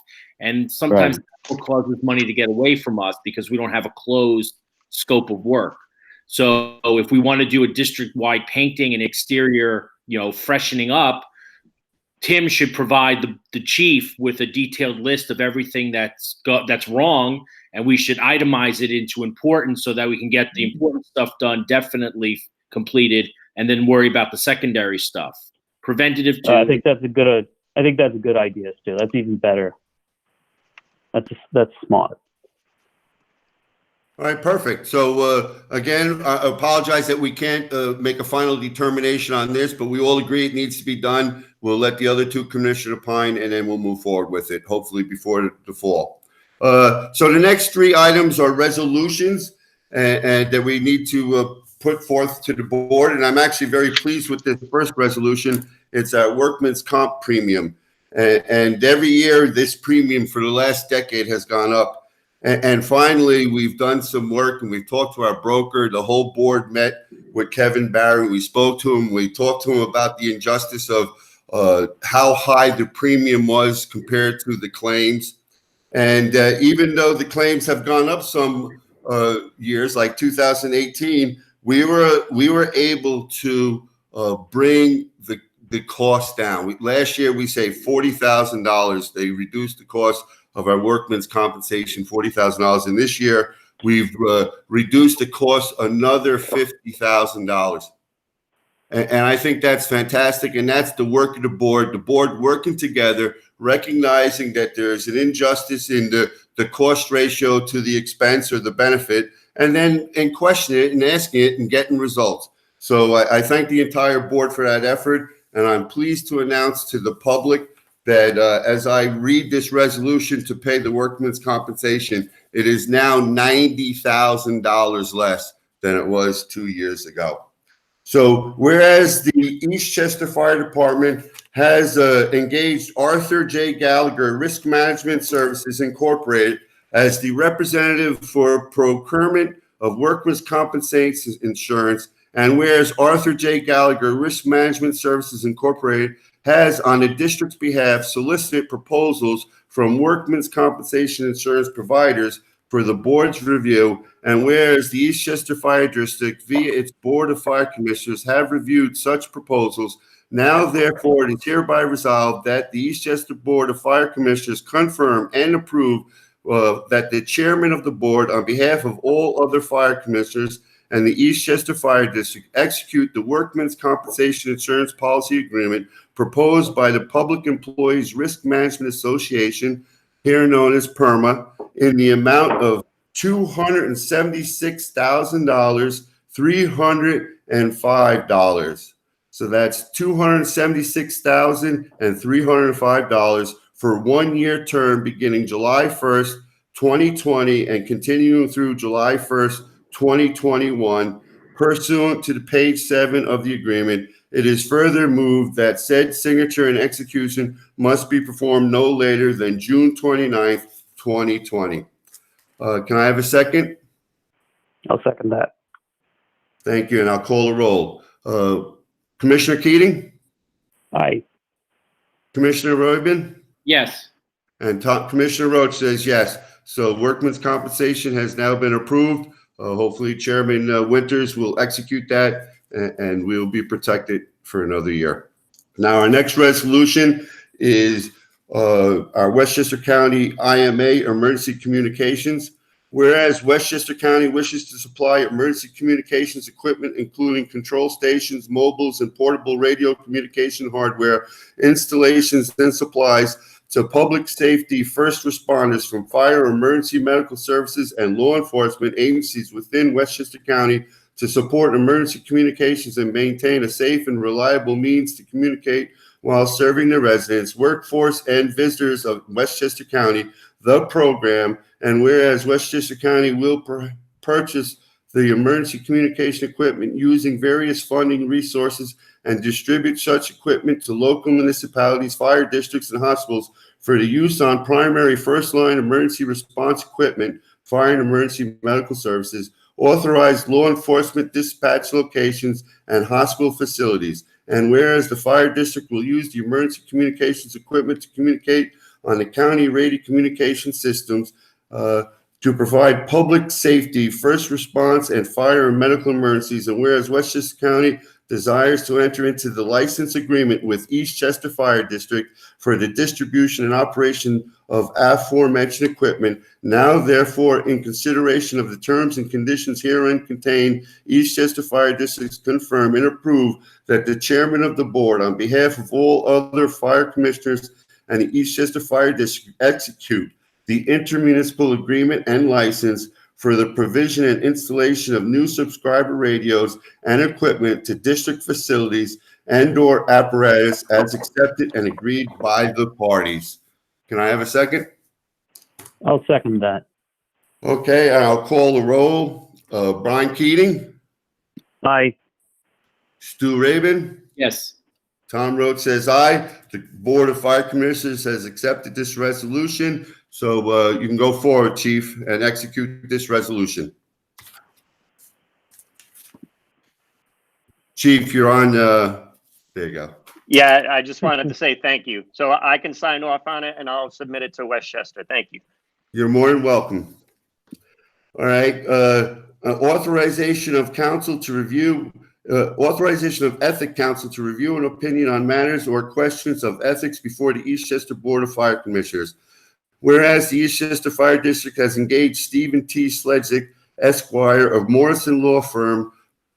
E: And sometimes that causes money to get away from us because we don't have a closed scope of work. So if we want to do a district-wide painting and exterior, freshening up, Tim should provide the chief with a detailed list of everything that's wrong, and we should itemize it into important so that we can get the important stuff done, definitely completed, and then worry about the secondary stuff. Preventative too.
F: I think that's a good idea, Stu. That's even better. That's smart.
B: All right, perfect. So again, I apologize that we can't make a final determination on this, but we all agree it needs to be done. We'll let the other two commissioners opine, and then we'll move forward with it, hopefully before the fall. So the next three items are resolutions and that we need to put forth to the board. And I'm actually very pleased with this first resolution. It's a workman's comp premium. And every year, this premium for the last decade has gone up. And finally, we've done some work and we've talked to our broker. The whole board met with Kevin Barry. We spoke to him. We talked to him about the injustice of how high the premium was compared to the claims. And even though the claims have gone up some years, like 2018, we were able to bring the cost down. Last year, we saved $40,000. They reduced the cost of our workman's compensation, $40,000. And this year, we've reduced the cost another $50,000. And I think that's fantastic. And that's the work of the board working together, recognizing that there's an injustice in the cost ratio to the expense or the benefit, and then questioning it and asking it and getting results. So I thank the entire board for that effort. And I'm pleased to announce to the public that as I read this resolution to pay the workman's compensation, it is now $90,000 less than it was 2 years ago. So whereas the Eastchester Fire Department has engaged Arthur J. Gallagher Risk Management Services Incorporated as the representative for procurement of workman's compensation insurance, and whereas Arthur J. Gallagher Risk Management Services Incorporated has, on the district's behalf, solicited proposals from workmen's compensation insurance providers for the board's review, and whereas the Eastchester Fire District, via its Board of Fire Commissioners, have reviewed such proposals, now therefore it is hereby resolved that the Eastchester Board of Fire Commissioners confirm and approve that the chairman of the board, on behalf of all other fire commissioners and the Eastchester Fire District, execute the Workmen's Compensation Insurance Policy Agreement proposed by the Public Employees Risk Management Association, here known as PERMA, in the amount of $276,305. So that's $276,305 for 1 year term beginning July 1st, 2020 and continuing through July 1st, 2021, pursuant to the page 7 of the agreement. It is further moved that said signature and execution must be performed no later than June 29th, 2020. Can I have a second?
F: I'll second that.
B: Thank you, and I'll call a roll. Commissioner Keating?
F: Aye.
B: Commissioner Roybin?
E: Yes.
B: And Commissioner Roach says yes. So workman's compensation has now been approved. Hopefully Chairman Winters will execute that and we'll be protected for another year. Now our next resolution is our Westchester County IMA Emergency Communications. Whereas Westchester County wishes to supply emergency communications equipment, including control stations, mobiles, and portable radio communication hardware, installations, and supplies to public safety first responders from fire, emergency medical services, and law enforcement agencies within Westchester County to support emergency communications and maintain a safe and reliable means to communicate while serving the residents, workforce, and visitors of Westchester County, the program. And whereas Westchester County will purchase the emergency communication equipment using various funding resources and distribute such equipment to local municipalities, fire districts, and hospitals for the use on primary first-line emergency response equipment, fire and emergency medical services, authorized law enforcement dispatch locations, and hospital facilities. And whereas the fire district will use the emergency communications equipment to communicate on the county radio communication systems to provide public safety, first response, and fire and medical emergencies. And whereas Westchester County desires to enter into the license agreement with Eastchester Fire District for the distribution and operation of aforementioned equipment, now therefore in consideration of the terms and conditions herein contained, Eastchester Fire District confirm and approve that the chairman of the board, on behalf of all other fire commissioners and the Eastchester Fire District, execute the intermunicipal agreement and license for the provision and installation of new subscriber radios and equipment to district facilities and/or apparatus as accepted and agreed by the parties. Can I have a second?
F: I'll second that.
B: Okay, I'll call the roll. Brian Keating,
F: Aye.
B: Stu Rabin,
E: Yes.
B: Tom Rhodes says aye. The Board of Fire Commissioners has accepted this resolution. So you can go forward, Chief, and execute this resolution. Chief, you're on. There you go.
A: Yeah, I just wanted to say thank you. So I can sign off on it and I'll submit it to Westchester. Thank you.
B: You're more than welcome. All right. Authorization of council to review. Authorization of Ethics Council to review an opinion on matters or questions of ethics before the Eastchester Board of Fire Commissioners. Whereas the Eastchester Fire District has engaged Stephen T. Sledzik, Esquire of Morrison Law Firm,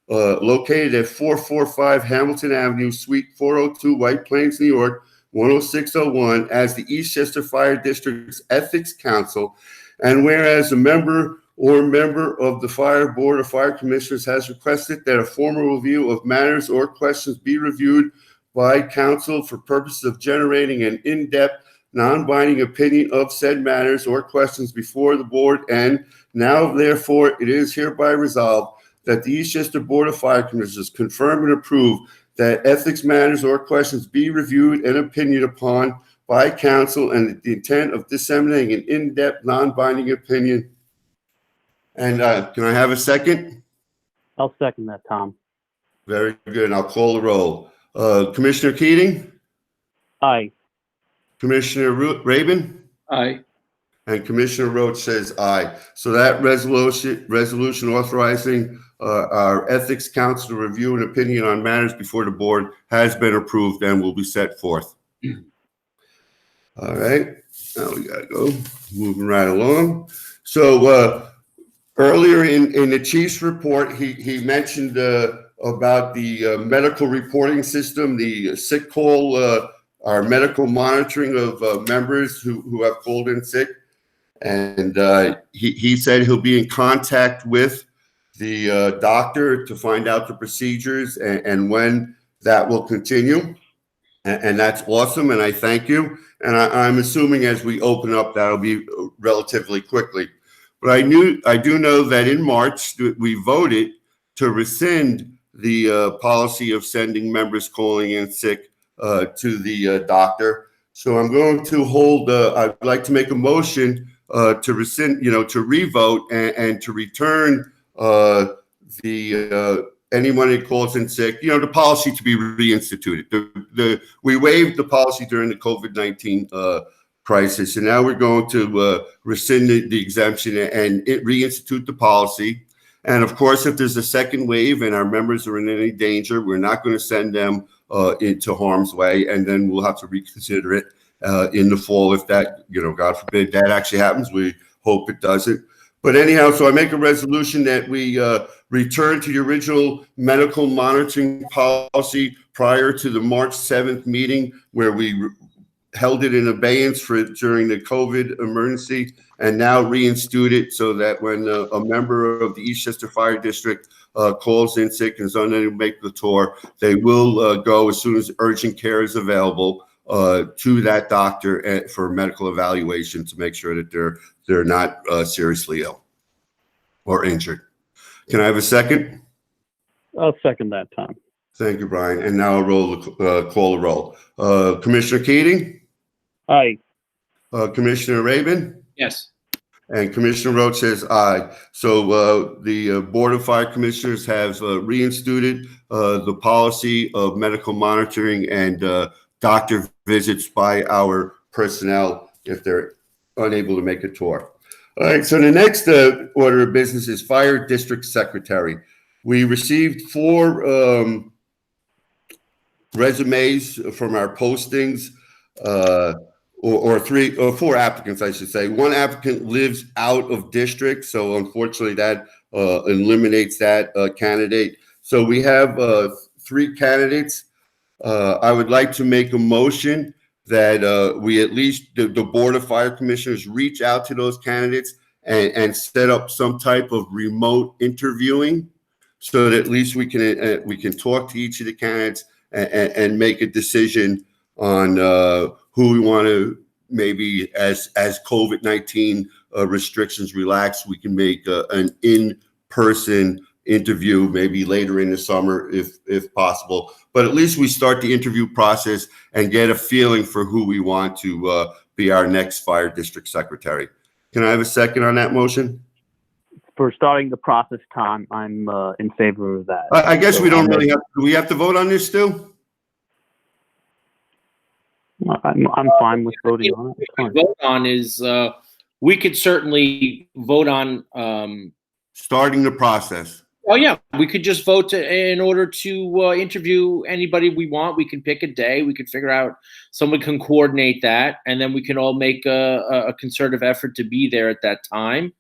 B: located at 445 Hamilton Avenue, Suite 402, White Plains, New York, 10601, as the Eastchester Fire District's Ethics Council. And whereas a member of the Fire Board of Fire Commissioners has requested that a formal review of matters or questions be reviewed by council for purposes of generating an in-depth, non-binding opinion of said matters or questions before the board, and now therefore it is hereby resolved that the Eastchester Board of Fire Commissioners confirm and approve that ethics matters or questions be reviewed and opinion upon by council, and the intent of disseminating an in-depth, non-binding opinion. And can I have a second?
F: I'll second that, Tom.
B: Very good. I'll call the roll. Commissioner Keating,
F: Aye.
B: Commissioner Rabin,
E: Aye.
B: and Commissioner Roach says aye. So that resolution authorizing our Ethics Council to review an opinion on matters before the board has been approved and will be set forth. All right. Now we got to go. Moving right along. So earlier in the chief's report, he mentioned about the medical reporting system, the sick call, our medical monitoring of members who have called in sick. And he said he'll be in contact with the doctor to find out the procedures and when that will continue. And that's awesome. And I thank you. And I'm assuming as we open up, that'll be relatively quickly. But I do know that in March, we voted to rescind the policy of sending members calling in sick to the doctor. So I'm going to hold, I'd like to make a motion to rescind, to revote and to return anyone that calls in sick, the policy to be reinstituted. We waived the policy during the COVID-19 crisis, and now we're going to rescind the exemption and reinstitute the policy. And of course, if there's a second wave and our members are in any danger, we're not going to send them into harm's way, and then we'll have to reconsider it in the fall if that, God forbid, that actually happens. We hope it doesn't. But anyhow, so I make a resolution that we return to the original medical monitoring policy prior to the March 7th meeting, where we held it in abeyance during the COVID emergency, and now reinstitute it so that when a member of the Eastchester Fire District calls in sick and is unable to make the tour, they will go as soon as urgent care is available to that doctor for medical evaluation to make sure that they're not seriously ill or injured. Can I have a second?
F: I'll second that, Tom.
B: Thank you, Brian. And now I'll call the roll. Commissioner Keating?
F: Aye.
B: Commissioner Rabin?
E: Yes.
B: And Commissioner Roach says aye. So the Board of Fire Commissioners has reinstituted the policy of medical monitoring and doctor visits by our personnel if they're unable to make a tour. All right, so the next order of business is Fire District Secretary. We received 4 resumes from our postings, or 3 or 4 applicants, I should say. 1 applicant lives out of district, so unfortunately that eliminates that candidate. So we have 3 candidates. I would like to make a motion that we at least, the Board of Fire Commissioners, reach out to those candidates and set up some type of remote interviewing so that at least we can talk to each of the candidates and make a decision on who we want to, maybe as COVID-19 restrictions relax, we can make an in-person interview maybe later in the summer if possible. But at least we start the interview process and get a feeling for who we want to be our next Fire District Secretary. Can I have a second on that motion?
F: For starting the process, Tom, I'm in favor of that.
B: I guess we don't really have. Do we have to vote on this still?
F: I'm fine with voting on it. It's fine.
E: Vote on is we could certainly vote on
B: Starting the process.
E: oh yeah, we could just vote in order to interview anybody we want. We can pick a day. We could figure out someone can coordinate that, and then we can all make a concerted effort to be there at that time.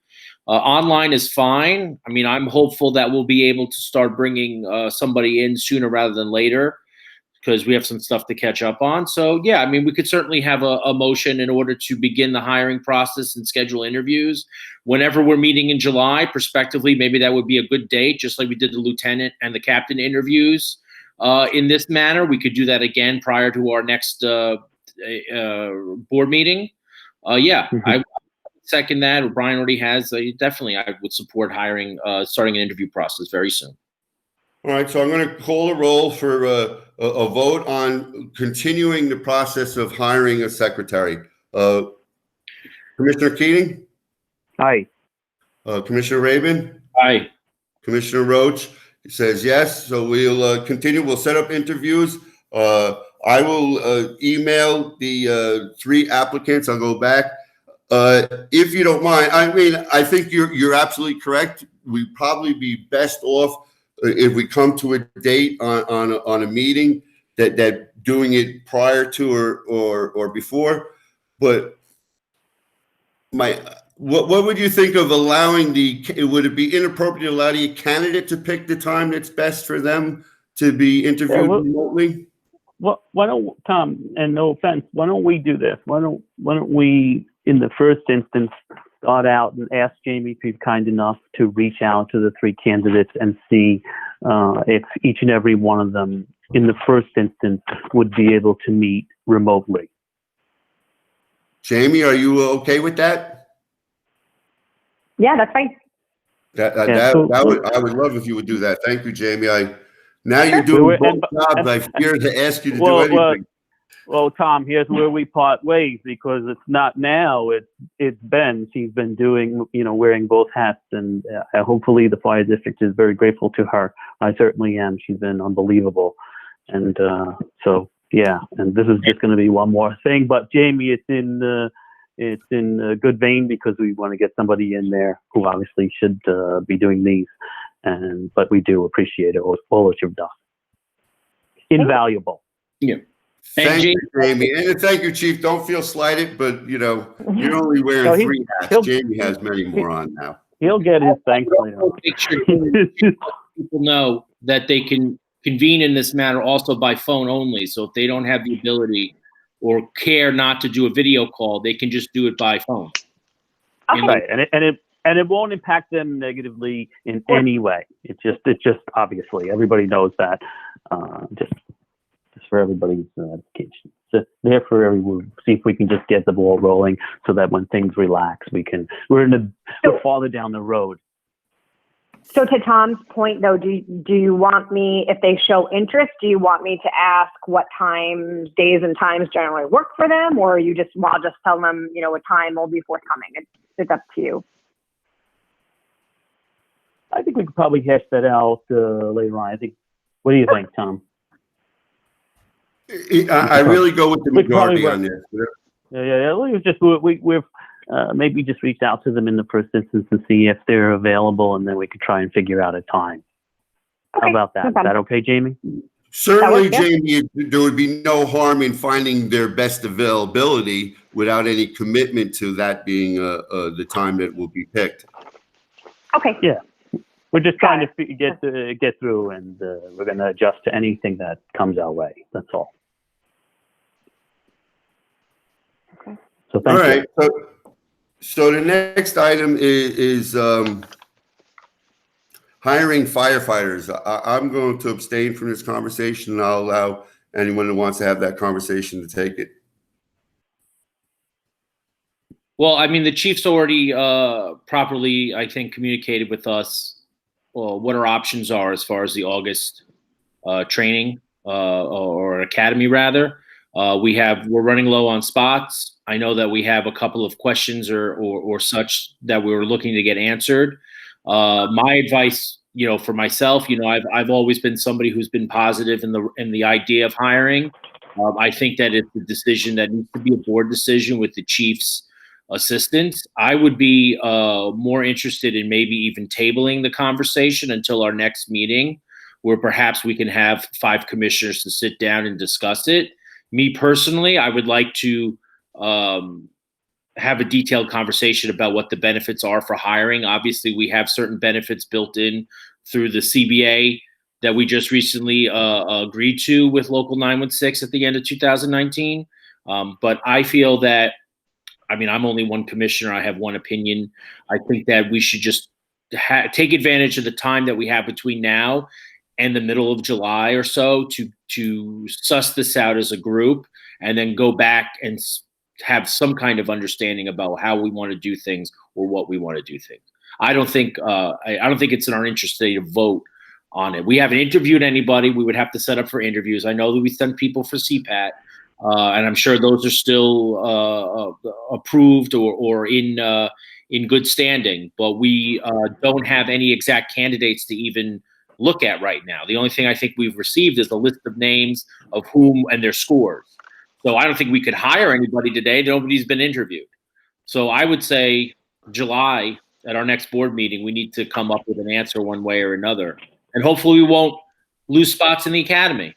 E: Online is fine. I mean, I'm hopeful that we'll be able to start bringing somebody in sooner rather than later, because we have some stuff to catch up on. So yeah, I mean, we could certainly have a motion in order to begin the hiring process and schedule interviews. Whenever we're meeting in July, prospectively, maybe that would be a good date, just like we did the lieutenant and the captain interviews in this manner. We could do that again prior to our next board meeting. Yeah, I second that, or Brian already has. Definitely, I would support hiring, starting an interview process very soon.
B: All right, so I'm going to call a roll for a vote on continuing the process of hiring a secretary. Commissioner Keating?
F: Aye.
B: Commissioner Rabin?
E: Aye.
B: Commissioner Roach says yes, so we'll continue. We'll set up interviews. I will email the 3 applicants. I'll go back. If you don't mind, I mean, I think you're absolutely correct. We'd probably be best off if we come to a date on a meeting that doing it prior to or before. But what would you think of allowing would it be inappropriate to allow the candidate to pick the time that's best for them to be interviewed remotely?
F: Well, why don't, Tom, and no offense, why don't we do this? Why don't we, in the first instance, start out and ask Jamie if he's kind enough to reach out to the 3 candidates and see if each and every one of them, in the first instance, would be able to meet remotely.
B: Jamie, are you okay with that?
D: Yeah, that's fine.
B: I would love if you would do that. Thank you, Jamie. Now you're doing both jobs. I fear to ask you to do anything.
F: Well, Tom, here's where we part ways, because it's not now. It's Ben. She's been doing, wearing both hats, and hopefully the fire district is very grateful to her. I certainly am. She's been unbelievable, and so yeah. And this is just going to be one more thing. But Jamie, it's in a good vein, because we want to get somebody in there who obviously should be doing these, but we do appreciate it, all that you've done. Invaluable.
E: Yeah.
B: Thank you, Jamie. And thank you, Chief. Don't feel slighted, but you're only wearing 3 hats. Jamie has many more on now.
F: He'll get his thanks later.
E: Make sure people know that they can convene in this matter also by phone only. So if they don't have the ability or care not to do a video call, they can just do it by phone.
F: Right, and it won't impact them negatively in any way. It's just obviously everybody knows that. Just for everybody's education. So therefore, we'll see if we can just get the ball rolling so that when things relax, we're farther down the road.
D: So to Tom's point, though, do you want me, if they show interest, do you want me to ask what days and times generally work for them, or I'll just tell them, a time will be forthcoming? It's up to you.
F: I think we could probably hash that out later on. What do you think, Tom?
B: I really go with the majority on this.
F: Yeah. We've maybe just reach out to them in the first instance and see if they're available, and then we could try and figure out a time.
D: Okay.
F: How about that? Is that okay, Jamie?
B: Certainly, Jamie, there would be no harm in finding their best availability without any commitment to that being the time that will be picked.
D: Okay.
F: Yeah. We're just trying to get through, and we're going to adjust to anything that comes our way. That's all.
D: Okay.
F: So thank you.
B: All right. So the next item is hiring firefighters. I'm going to abstain from this conversation, and I'll allow anyone who wants to have that conversation to take it.
E: Well, I mean, the chief's already properly, I think, communicated with us what our options are as far as the August training or academy, rather. We're running low on spots. I know that we have a couple of questions or such that we were looking to get answered. My advice, for myself, I've always been somebody who's been positive in the idea of hiring. I think that it's a decision that needs to be a board decision with the chief's assistance. I would be more interested in maybe even tabling the conversation until our next meeting, where perhaps we can have 5 commissioners to sit down and discuss it. Me personally, I would like to have a detailed conversation about what the benefits are for hiring. Obviously, we have certain benefits built in through the CBA that we just recently agreed to with Local 916 at the end of 2019. But I feel that, I'm only one commissioner. I have one opinion. I think that we should just take advantage of the time that we have between now and the middle of July or so to suss this out as a group, and then go back and have some kind of understanding about how we want to do things or what we want to do things. I don't think it's in our interest today to vote on it. We haven't interviewed anybody. We would have to set up for interviews. I know that we sent people for CPAT. And I'm sure those are still approved or in good standing, but we don't have any exact candidates to even look at right now. The only thing I think we've received is a list of names of whom and their scores. So I don't think we could hire anybody today. Nobody's been interviewed. So I would say July at our next board meeting, we need to come up with an answer one way or another. And hopefully we won't lose spots in the academy.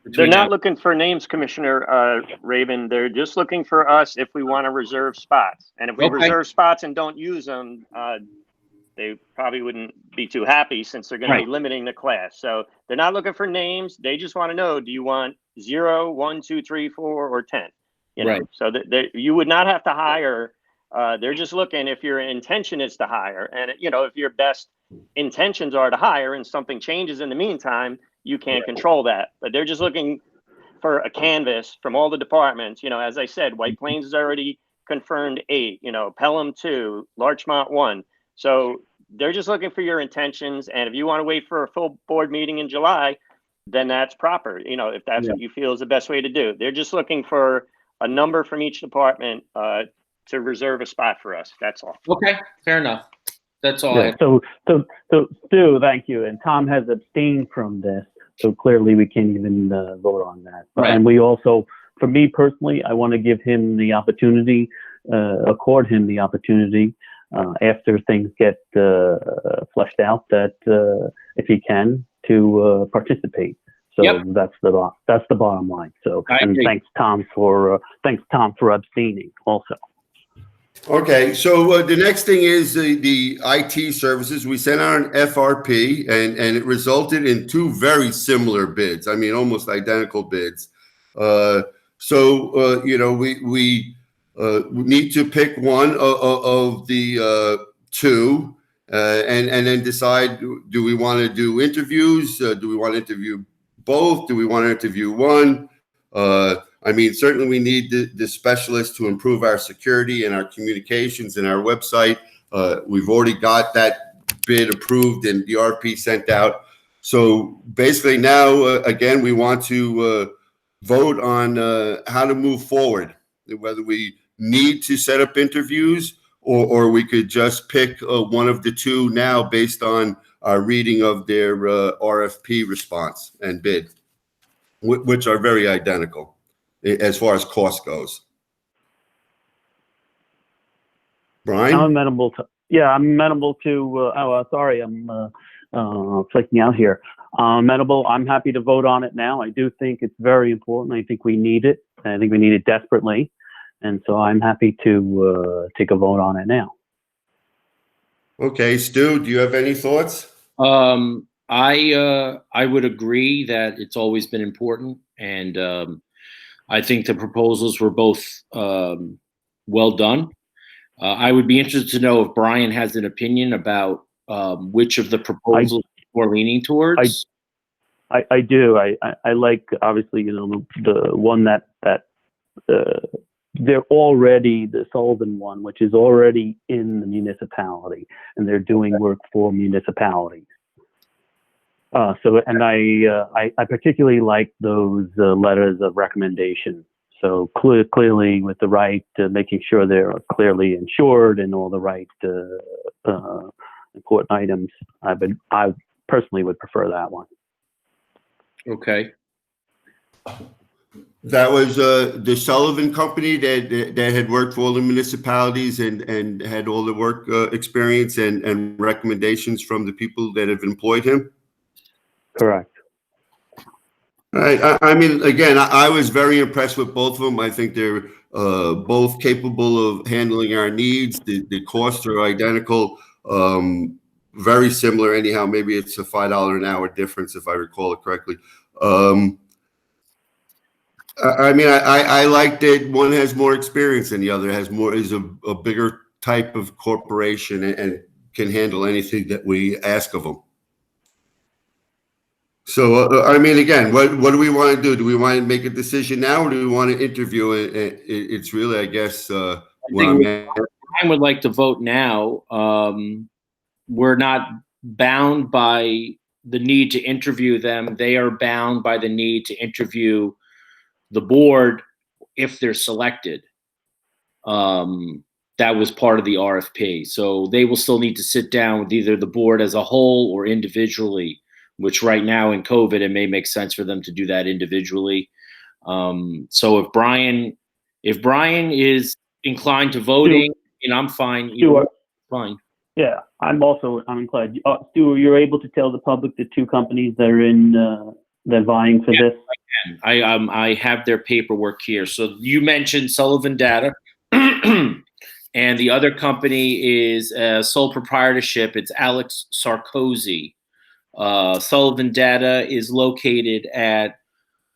A: They're not looking for names, Commissioner Raven. They're just looking for us if we want to reserve spots. And if we reserve spots and don't use them, they probably wouldn't be too happy since they're going to be limiting the class. So they're not looking for names. They just want to know, do you want 0, 1, 2, 3, 4, or 10? So you would not have to hire. They're just looking if your intention is to hire. And, if your best intentions are to hire and something changes in the meantime, you can't control that. But they're just looking for a canvas from all the departments. As I said, White Plains has already confirmed 8, Pelham 2, Larchmont 1. So they're just looking for your intentions. And if you want to wait for a full board meeting in July, then that's proper. If that's what you feel is the best way to do. They're just looking for a number from each department to reserve a spot for us. That's all.
E: Okay, fair enough. That's all.
F: Yeah, so Stu, thank you. And Tom has abstained from this, so clearly we can't even vote on that.
E: Right.
F: And we also, for me personally, I want to give him the opportunity, accord him the opportunity after things get fleshed out, that if he can, to participate. So that's the bottom line. So and thanks Tom for abstaining also.
B: Okay, so the next thing is the IT services. We sent out an FRP, and it resulted in two very similar bids. I mean, almost identical bids. We need to pick one of the two, and then decide: do we want to do interviews? Do we want to interview both? Do we want to interview one? I mean, certainly we need the specialists to improve our security and our communications and our website. We've already got that bid approved and the RP sent out. So basically now, again, we want to vote on how to move forward, whether we need to set up interviews or we could just pick one of the two now based on our reading of their RFP response and bid, which are very identical as far as cost goes. Brian?
F: I'm amenable to, I'm flicking out here. I'm happy to vote on it now. I do think it's very important. I think we need it. I think we need it desperately. And so I'm happy to take a vote on it now.
B: Okay, Stu, do you have any thoughts?
E: I would agree that it's always been important, and I think the proposals were both well done. I would be interested to know if Brian has an opinion about which of the proposals we're leaning towards.
F: I do. I like, obviously, the one that they're already, the Sullivan one, which is already in the municipality, and they're doing work for municipalities. I particularly like those letters of recommendation. So clearly with the right, making sure they're clearly insured and all the right important items. I personally would prefer that one.
E: Okay.
B: That was the Sullivan company that had worked for all the municipalities and had all the work experience and recommendations from the people that have employed him.
F: Correct.
B: I mean, again, I was very impressed with both of them. I think they're both capable of handling our needs. The costs are identical, very similar anyhow. Maybe it's a $5 an hour difference, if I recall it correctly. I mean, I like that one has more experience than the other, is a bigger type of corporation and can handle anything that we ask of them. So, I mean, again, what do we want to do? Do we want to make a decision now, or do we want to interview it? It's really, I guess,
E: I would like to vote now. We're not bound by the need to interview them. They are bound by the need to interview the board if they're selected. That was part of the RFP. So they will still need to sit down with either the board as a whole or individually, which right now in COVID, it may make sense for them to do that individually. So if Brian is inclined to voting, and I'm fine. Fine.
F: Yeah, I'm inclined. Stu, you're able to tell the public the two companies that are they're vying for this?
E: I have their paperwork here. So you mentioned Sullivan Data, and the other company is sole proprietorship. It's Alex Sarkozy. Sullivan Data is located at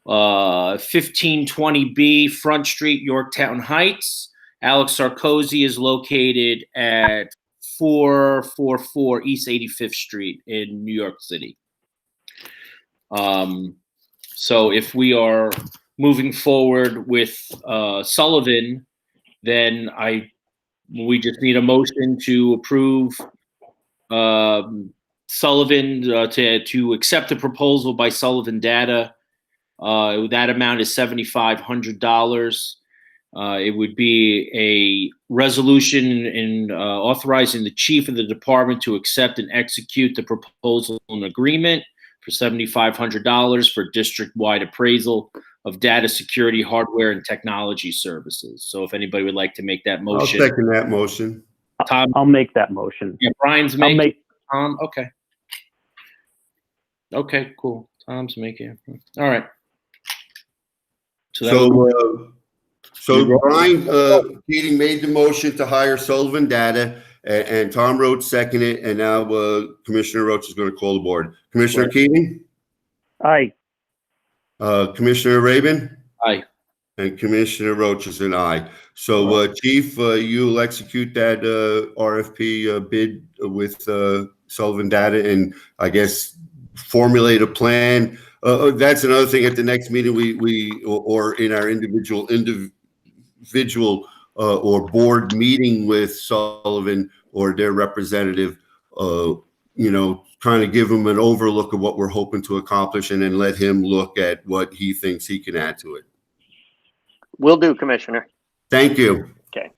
E: 1520B Front Street, Yorktown Heights. Alex Sarkozy is located at 444 East 85th Street in New York City. So if we are moving forward with Sullivan, then we just need a motion to approve Sullivan to accept the proposal by Sullivan Data. That amount is $7,500. It would be a resolution in authorizing the chief of the department to accept and execute the proposal and agreement for $7,500 for district-wide appraisal of data security, hardware, and technology services. So if anybody would like to make that motion.
B: I'll second that motion.
E: Tom?
F: I'll make that motion.
E: Yeah, Brian's making. Tom? Okay. Okay, cool. Tom's making it. All right.
B: So Brian Keating made the motion to hire Sullivan Data, and Tom Roach seconded it, and now Commissioner Roach is going to call the board. Commissioner Keating?
F: Aye.
B: Commissioner Rabin?
E: Aye.
B: And Commissioner Roach is an aye. So, Chief, you'll execute that RFP bid with Sullivan Data, and I guess formulate a plan. That's another thing. At the next meeting, or in our individual or board meeting with Sullivan or their representative, kind of give them an overlook of what we're hoping to accomplish, and then let him look at what he thinks he can add to it.
A: Will do, Commissioner.
B: Thank you.
A: Okay.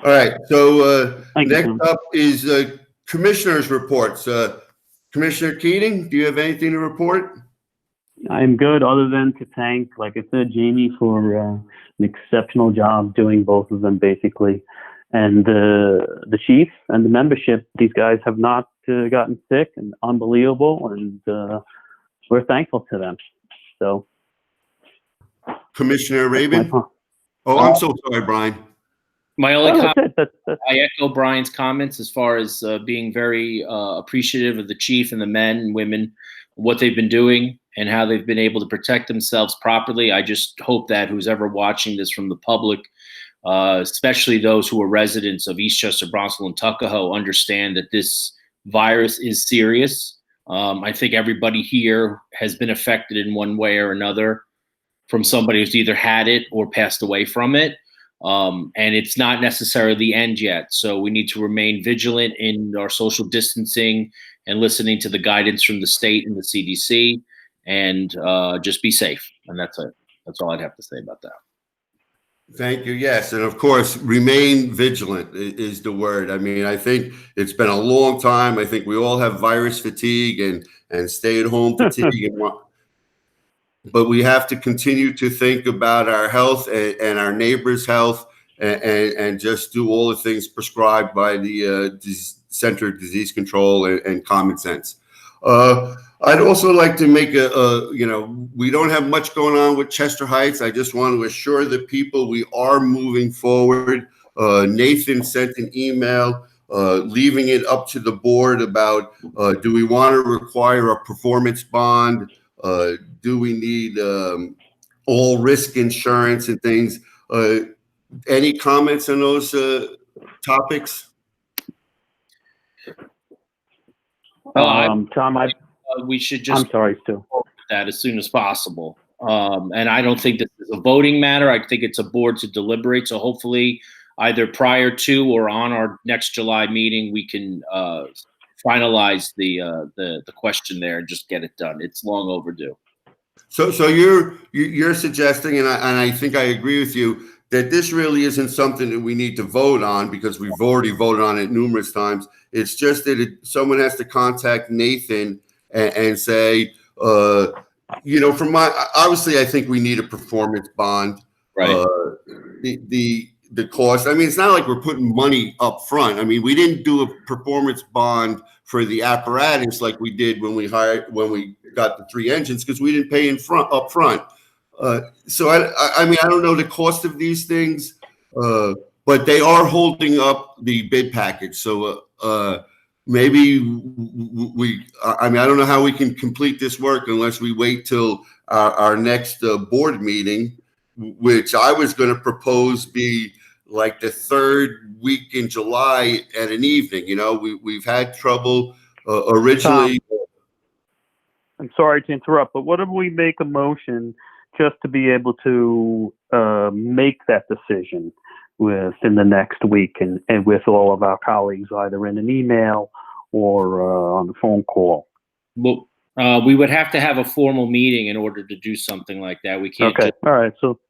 B: All right. So next
F: you.
B: up is commissioners' reports. Commissioner Keating, do you have anything to report?
F: I'm good, other than to thank, like I said, Jamie for an exceptional job doing both of them, basically. And the chief and the membership, these guys have not gotten sick, and unbelievable, and we're thankful to them. So,
B: Commissioner Rabin? Oh, I'm so sorry, Brian.
E: My only comment,
F: that's
E: I echo Brian's comments as far as being very appreciative of the chief and the men and women, what they've been doing and how they've been able to protect themselves properly. I just hope that who's ever watching this from the public, especially those who are residents of Eastchester, Bronxville, and Tuckahoe, understand that this virus is serious. I think everybody here has been affected in one way or another from somebody who's either had it or passed away from it. And it's not necessarily the end yet. So we need to remain vigilant in our social distancing and listening to the guidance from the state and the CDC, and just be safe. And that's it. That's all I'd have to say about that.
B: Thank you. Yes. And of course, remain vigilant is the word. I mean, I think it's been a long time. I think we all have virus fatigue and stay at home fatigue. But we have to continue to think about our health and our neighbors' health, and just do all the things prescribed by the Center of Disease Control and common sense. I'd also like to make we don't have much going on with Chester Heights. I just want to assure the people we are moving forward. Nathan sent an email leaving it up to the board about do we want to require a performance bond? Do we need all risk insurance and things? Any comments on those topics?
F: Tom,
E: we should just
F: I'm sorry, Stu.
E: that as soon as possible. And I don't think this is a voting matter. I think it's a board to deliberate. So hopefully either prior to or on our next July meeting, we can finalize the question there and just get it done. It's long overdue.
B: So you're suggesting, and I think I agree with you, that this really isn't something that we need to vote on because we've already voted on it numerous times. It's just that someone has to contact Nathan and say, from obviously, I think we need a performance bond.
E: Right.
B: The cost. I mean, it's not like we're putting money up front. I mean, we didn't do a performance bond for the apparatus like we did when we got the 3 engines, because we didn't pay up front. So I mean, I don't know the cost of these things, but they are holding up the bid package. So maybe I don't know how we can complete this work unless we wait till our next board meeting, which I was going to propose be like the 3rd week in July at an evening. We've had trouble originally.
F: Tom, I'm sorry to interrupt, but what if we make a motion just to be able to make that decision within the next week, and with all of our colleagues, either in an email or on the phone call?
E: Well, we would have to have a formal meeting in order to do something like that. We can't.
F: Okay. All right. So,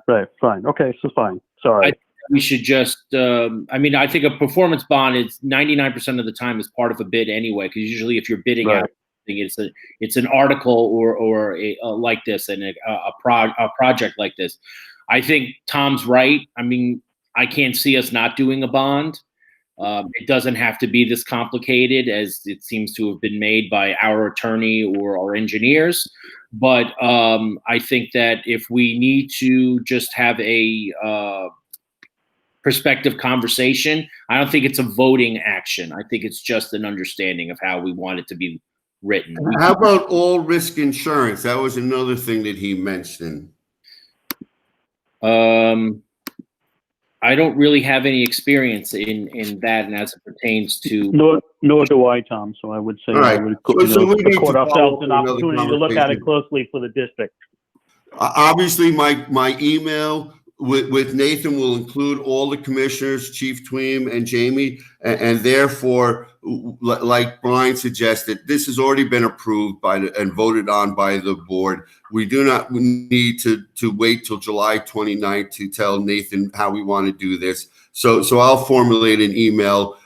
F: right. Fine. Okay. So fine. Sorry.
E: We should just, I think a performance bond is 99% of the time is part of a bid anyway, because usually if you're bidding out, it's an article or a like this, and a project like this. I think Tom's right. I mean, I can't see us not doing a bond. It doesn't have to be this complicated as it seems to have been made by our attorney or our engineers. But I think that if we need to just have a prospective conversation, I don't think it's a voting action. I think it's just an understanding of how we want it to be written.
B: How about all risk insurance? That was another thing that he mentioned.
E: I don't really have any experience in that, and as it pertains to
F: Nor do I, Tom. So I would say
B: All right.
F: we
B: need to
F: accord
B: follow
F: ourselves
B: up
F: an
B: with another
F: opportunity to look at it
B: conversation.
F: closely for the district.
B: Obviously, my email with Nathan will include all the commissioners, Chief Tweem and Jamie, and therefore, like Brian suggested, this has already been approved and voted on by the board. We do not need to wait till July 29th to tell Nathan how we want to do this. So I'll formulate an email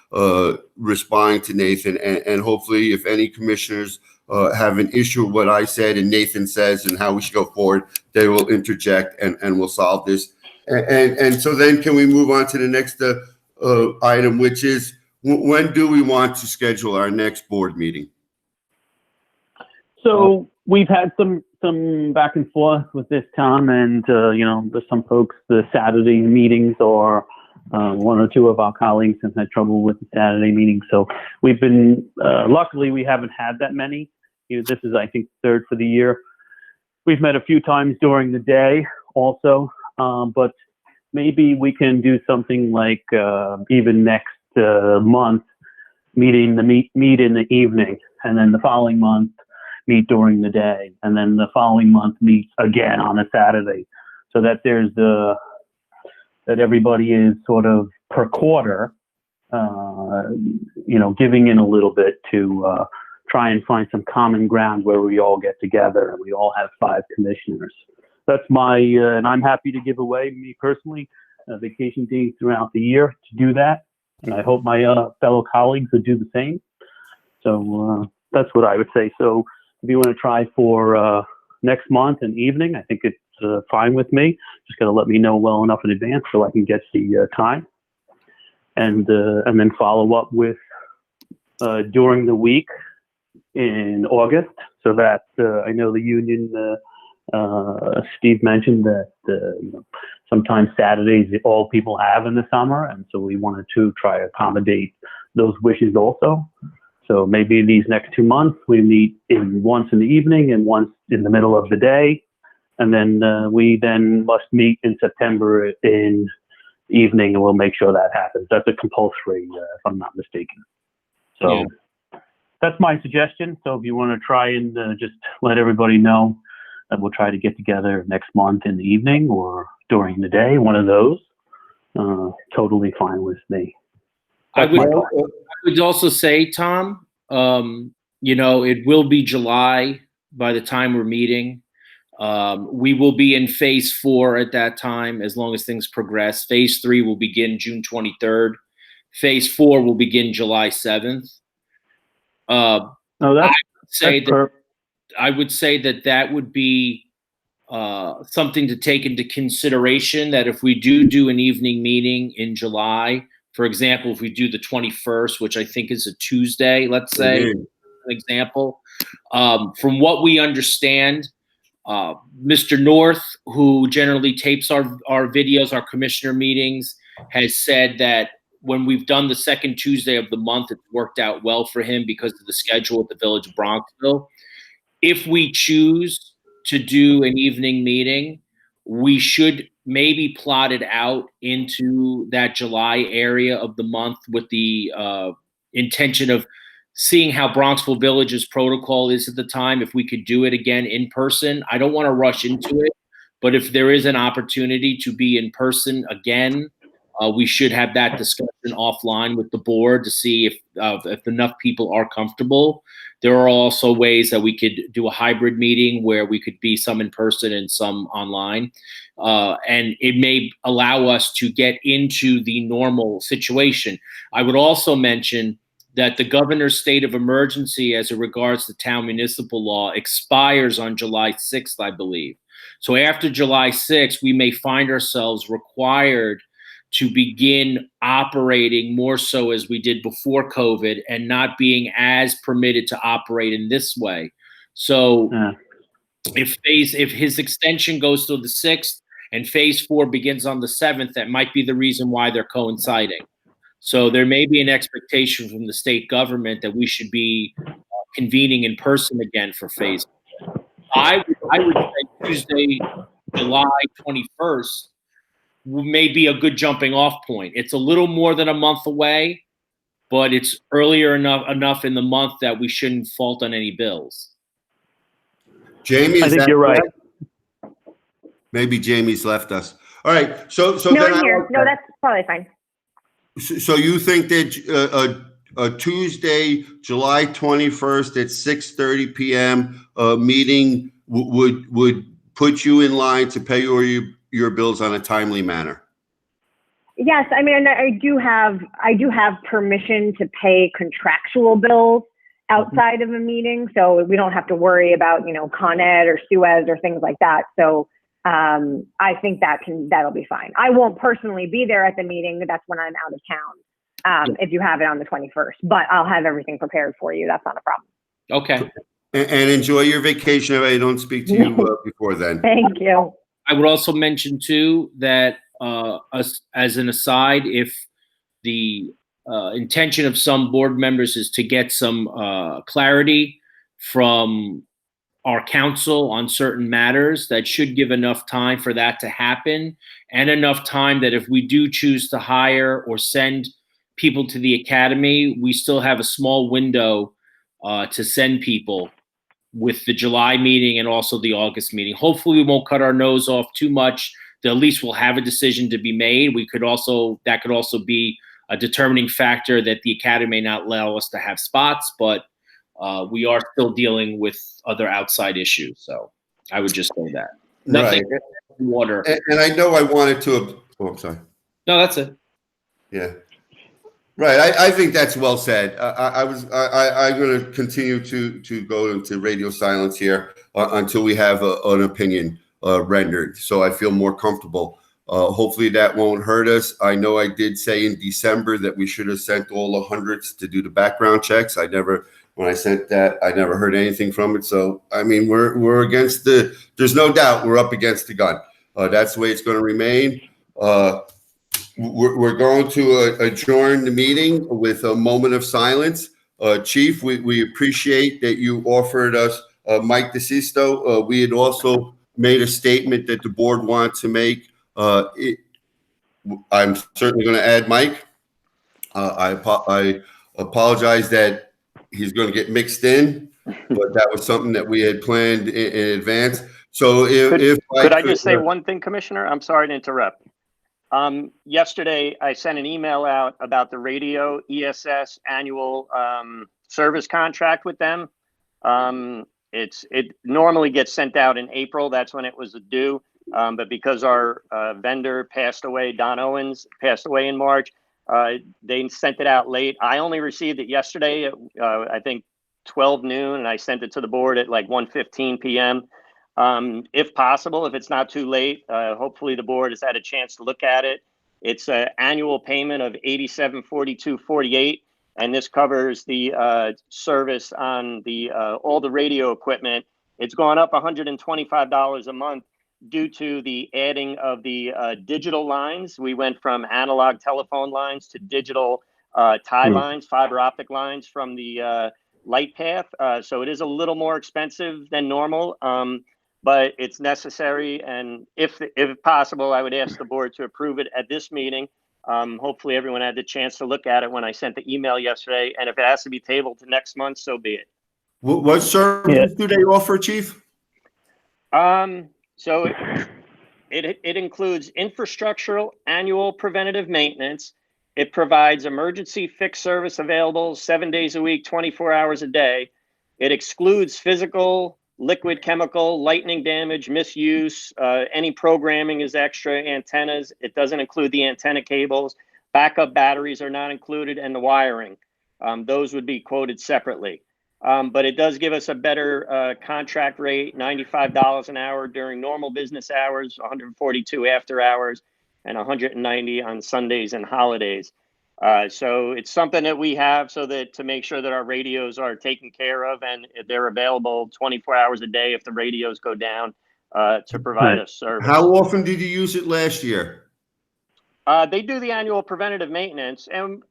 B: responding to Nathan, and hopefully, if any commissioners have an issue with what I said and Nathan says and how we should go forward, they will interject and we'll solve this. And so then can we move on to the next item, which is when do we want to schedule our next board meeting?
F: So we've had some back and forth with this, Tom, and there's some folks, the Saturday meetings, or one or two of our colleagues have had trouble with the Saturday meetings. So we've been luckily we haven't had that many. This is, I think, third for the year. We've met a few times during the day also, but maybe we can do something like even next month, meet in the evening, and then the following month meet during the day, and then the following month meet again on a Saturday, so that there's that everybody is sort of per quarter, giving in a little bit to try and find some common ground where we all get together and we all have 5 commissioners. That's and I'm happy to give away, me personally, vacation days throughout the year to do that. And I hope my fellow colleagues would do the same. So that's what I would say. So if you want to try for next month in evening, I think it's fine with me. Just got to let me know well enough in advance so I can get the time. And then follow up with during the week in August, so that I know the union, Steve mentioned that sometimes Saturdays all people have in the summer, and so we wanted to try to accommodate those wishes also. So maybe these next 2 months we meet once in the evening and once in the middle of the day, and then we then must meet in September in the evening, and we'll make sure that happens. That's a compulsory, if I'm not mistaken. So. Yeah. That's my suggestion. So if you want to try and just let everybody know that we'll try to get together next month in the evening or during the day, one of those, totally fine with me.
E: I would also say, Tom, it will be July by the time we're meeting. We will be in phase 4 at that time, as long as things progress. Phase 3 will begin June 23rd. Phase 4 will begin July 7th. I would say that would be something to take into consideration, that if we do an evening meeting in July, for example, if we do the 21st, which I think is a Tuesday, let's say, an example, from what we understand, Mr. North, who generally tapes our videos, our commissioner meetings, has said that when we've done the second Tuesday of the month, it's worked out well for him because of the schedule at the Village of Bronxville. If we choose to do an evening meeting, we should maybe plot it out into that July area of the month with the intention of seeing how Bronxville Village's protocol is at the time. If we could do it again in person, I don't want to rush into it, but if there is an opportunity to be in person again, we should have that discussion offline with the board to see if enough people are comfortable. There are also ways that we could do a hybrid meeting where we could be some in person and some online. And it may allow us to get into the normal situation. I would also mention that the governor's state of emergency as it regards the town municipal law expires on July 6th, I believe. So after July 6th, we may find ourselves required to begin operating more so as we did before COVID and not being as permitted to operate in this way. So if his extension goes to the 6th and phase 4 begins on the 7th, that might be the reason why they're coinciding. So there may be an expectation from the state government that we should be convening in person again for phase. I would say Tuesday, July 21st may be a good jumping off point. It's a little more than a month away, but it's earlier enough in the month that we shouldn't fault on any bills.
B: Jamie,
F: I think you're right.
B: Maybe Jamie's left us. All right. So
D: No,
B: then
D: I'm here. No, that's probably fine.
B: So you think that a Tuesday, July 21st at 6:30 p.m. Meeting would put you in line to pay your bills on a timely manner?
D: Yes, I mean, I do have permission to pay contractual bills outside of a meeting, so we don't have to worry about, Con Ed or Suez or things like that. So I think that'll be fine. I won't personally be there at the meeting. That's when I'm out of town. If you have it on the 21st, but I'll have everything prepared for you. That's not a problem.
E: Okay.
B: And enjoy your vacation if I don't speak to you before then.
D: Thank you.
E: I would also mention too that as an aside, if the intention of some board members is to get some clarity from our council on certain matters, that should give enough time for that to happen, and enough time that if we do choose to hire or send people to the academy, we still have a small window to send people with the July meeting and also the August meeting. Hopefully we won't cut our nose off too much. At least we'll have a decision to be made. That could also be a determining factor that the academy may not allow us to have spots, but we are still dealing with other outside issues. So I would just say that. Nothing
B: Right.
E: water.
B: And I know I wanted to. Oh, I'm sorry.
E: No, that's it.
B: Yeah. Right. I think that's well said. I'm going to continue to go into radio silence here until we have an opinion rendered. So I feel more comfortable. Hopefully that won't hurt us. I know I did say in December that we should have sent all the hundreds to do the background checks. When I sent that, I never heard anything from it. So, I mean, we're against there's no doubt we're up against the gun. That's the way it's going to remain. We're going to adjourn the meeting with a moment of silence. Chief, we appreciate that you offered us Mike DeSisto. We had also made a statement that the board wanted to make. I'm certainly going to add Mike. I apologize that he's going to get mixed in, but that was something that we had planned in advance. So
A: could I just say one thing, Commissioner? I'm sorry to interrupt. Yesterday, I sent an email out about the radio ESS annual service contract with them. It normally gets sent out in April. That's when it was due. But because our vendor passed away, Don Owens passed away in March, they sent it out late. I only received it yesterday at, I think, 12 noon, and I sent it to the board at like 1:15 p.m. If possible, if it's not too late, hopefully the board has had a chance to look at it. It's an annual payment of $87.42.48, and this covers the service on the all the radio equipment. It's gone up $125 a month due to the adding of the digital lines. We went from analog telephone lines to digital tie lines, fiber optic lines from the light path. So it is a little more expensive than normal. But it's necessary, and if possible, I would ask the board to approve it at this meeting. Hopefully everyone had the chance to look at it when I sent the email yesterday, and if it has to be tabled to next month, so be it.
B: What service do they offer, Chief?
A: So it includes infrastructural annual preventative maintenance. It provides emergency fixed service available 7 days a week, 24 hours a day. It excludes physical, liquid, chemical, lightning damage, misuse. Any programming is extra, antennas. It doesn't include the antenna cables. Backup batteries are not included, and the wiring. Those would be quoted separately. But it does give us a better contract rate, $95 an hour during normal business hours, $142 after hours, and $190 on Sundays and holidays. So it's something that we have so that to make sure that our radios are taken care of and they're available 24 hours a day if the radios go down to provide us service.
B: How often did you use it last year?
A: They do the annual preventative maintenance. And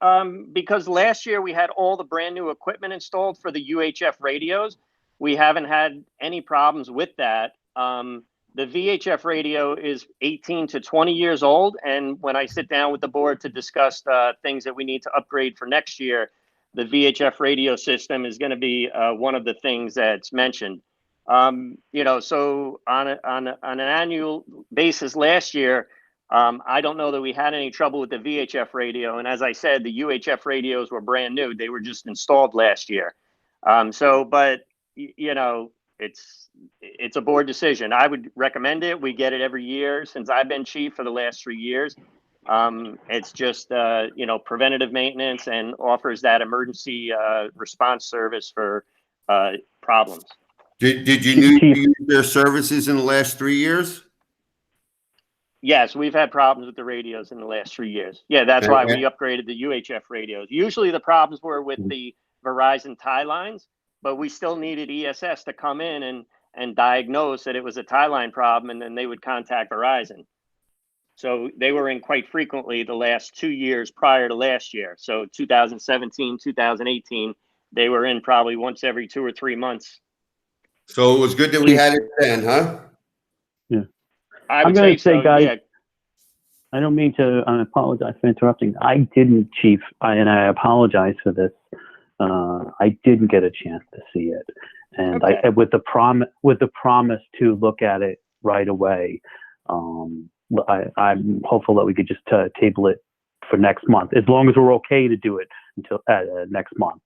A: because last year we had all the brand new equipment installed for the UHF radios, we haven't had any problems with that. The VHF radio is 18 to 20 years old. And when I sit down with the board to discuss things that we need to upgrade for next year, the VHF radio system is going to be one of the things that's mentioned. So on an annual basis last year, I don't know that we had any trouble with the VHF radio. And as I said, the UHF radios were brand new. They were just installed last year. It's a board decision. I would recommend it. We get it every year since I've been chief for the last 3 years. It's just, preventative maintenance and offers that emergency response service for problems.
B: Did you use their services in the last 3 years?
A: Yes, we've had problems with the radios in the last 3 years. Yeah, that's why we upgraded the UHF radios. Usually the problems were with the Verizon tie lines, but we still needed ESS to come in and diagnose that it was a tie line problem, and then they would contact Verizon. So they were in quite frequently the last 2 years prior to last year. So 2017, 2018, they were in probably once every 2 or 3 months.
B: So it was good that we had it then, huh?
F: Yeah.
A: I'm going to say,
F: guys,
A: yeah.
F: I don't mean to apologize for interrupting. I didn't, Chief, and I apologize for this. I didn't get a chance to see it, and
A: Okay.
F: with the promise to look at it right away. I'm hopeful that we could just table it for next month, as long as we're okay to do it until next month.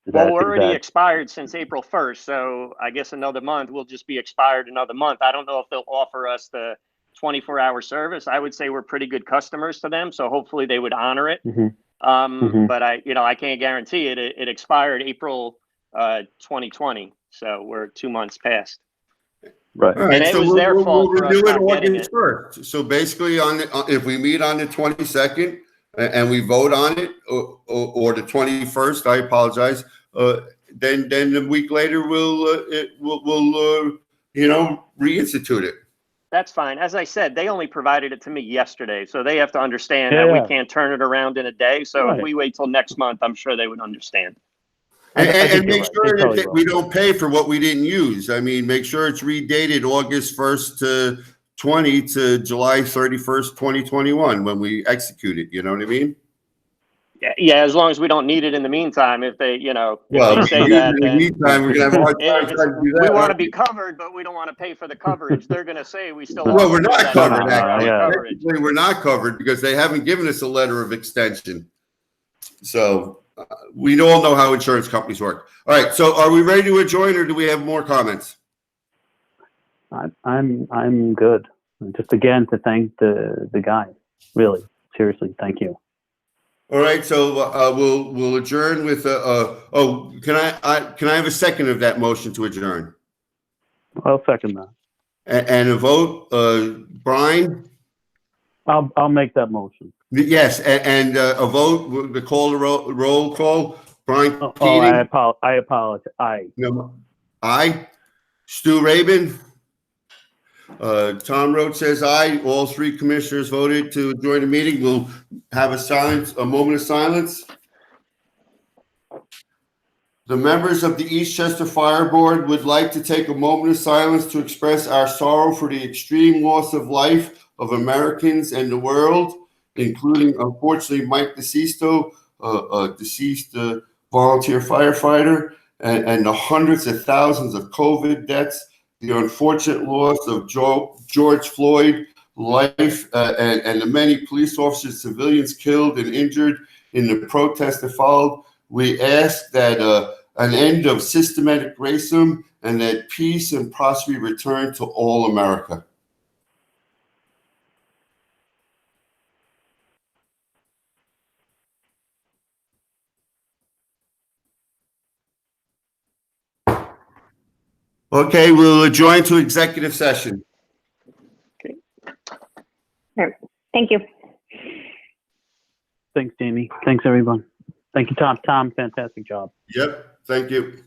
A: Well, we're already expired since April 1st, so I guess another month we'll just be expired another month. I don't know if they'll offer us the 24-hour service. I would say we're pretty good customers to them, so hopefully they would honor it.
F: Mm-hmm.
A: But I can't guarantee it. It expired April 2020, so we're 2 months past.
F: Right.
B: All right,
A: And it
B: so
A: was their fault
B: we'll
A: for us
B: renew it
A: not getting
B: August
A: it.
B: 1st. So basically, if we meet on the 22nd and we vote on it, or the 21st, I apologize. Then a week later we'll reinstitute it.
A: That's fine. As I said, they only provided it to me yesterday, so they have to understand that we can't turn it around in a day. So if we wait till next month, I'm sure they would understand.
B: And make sure that we don't pay for what we didn't use. I mean, make sure it's redated August 1st to 20 to July 31st, 2021 when we execute it. You know what I mean?
A: Yeah, as long as we don't need it in the meantime. If they,
B: Well,
A: if they say that,
B: in the
A: then
B: meantime, we're gonna have a hard time trying to do that.
A: we want to be covered, but we don't want to pay for the coverage. They're going to say we still.
B: Well, we're not covered.
A: Coverage.
B: Actually, we're not covered because they haven't given us a letter of extension. So we all know how insurance companies work. All right. So are we ready to adjourn, or do we have more comments?
F: I'm good. Just again to thank the guy. Really, seriously, thank you.
B: All right. So we'll adjourn with can I have a second of that motion to adjourn?
F: I'll second that.
B: And a vote, Brian?
F: I'll make that motion.
B: Yes, and a vote. The roll call. Brian Keating.
F: I apologize. Aye.
B: No, aye. Stu Rabin. Tom Roach says aye. All three commissioners voted to join the meeting. We'll have a moment of silence. The members of the Eastchester Fire Board would like to take a moment of silence to express our sorrow for the extreme loss of life of Americans and the world, including, unfortunately, Mike DeSisto, a deceased volunteer firefighter, and the hundreds of thousands of COVID deaths, the unfortunate loss of George Floyd life, and the many police officers, civilians killed and injured in the protests that followed. We ask that an end of systematic racism and that peace and prosperity return to all America. Okay, we'll adjourn to executive session.
D: Thank you.
F: Thanks, Jamie. Thanks, everyone. Thank you, Tom. Tom, fantastic job.
B: Yep. Thank you.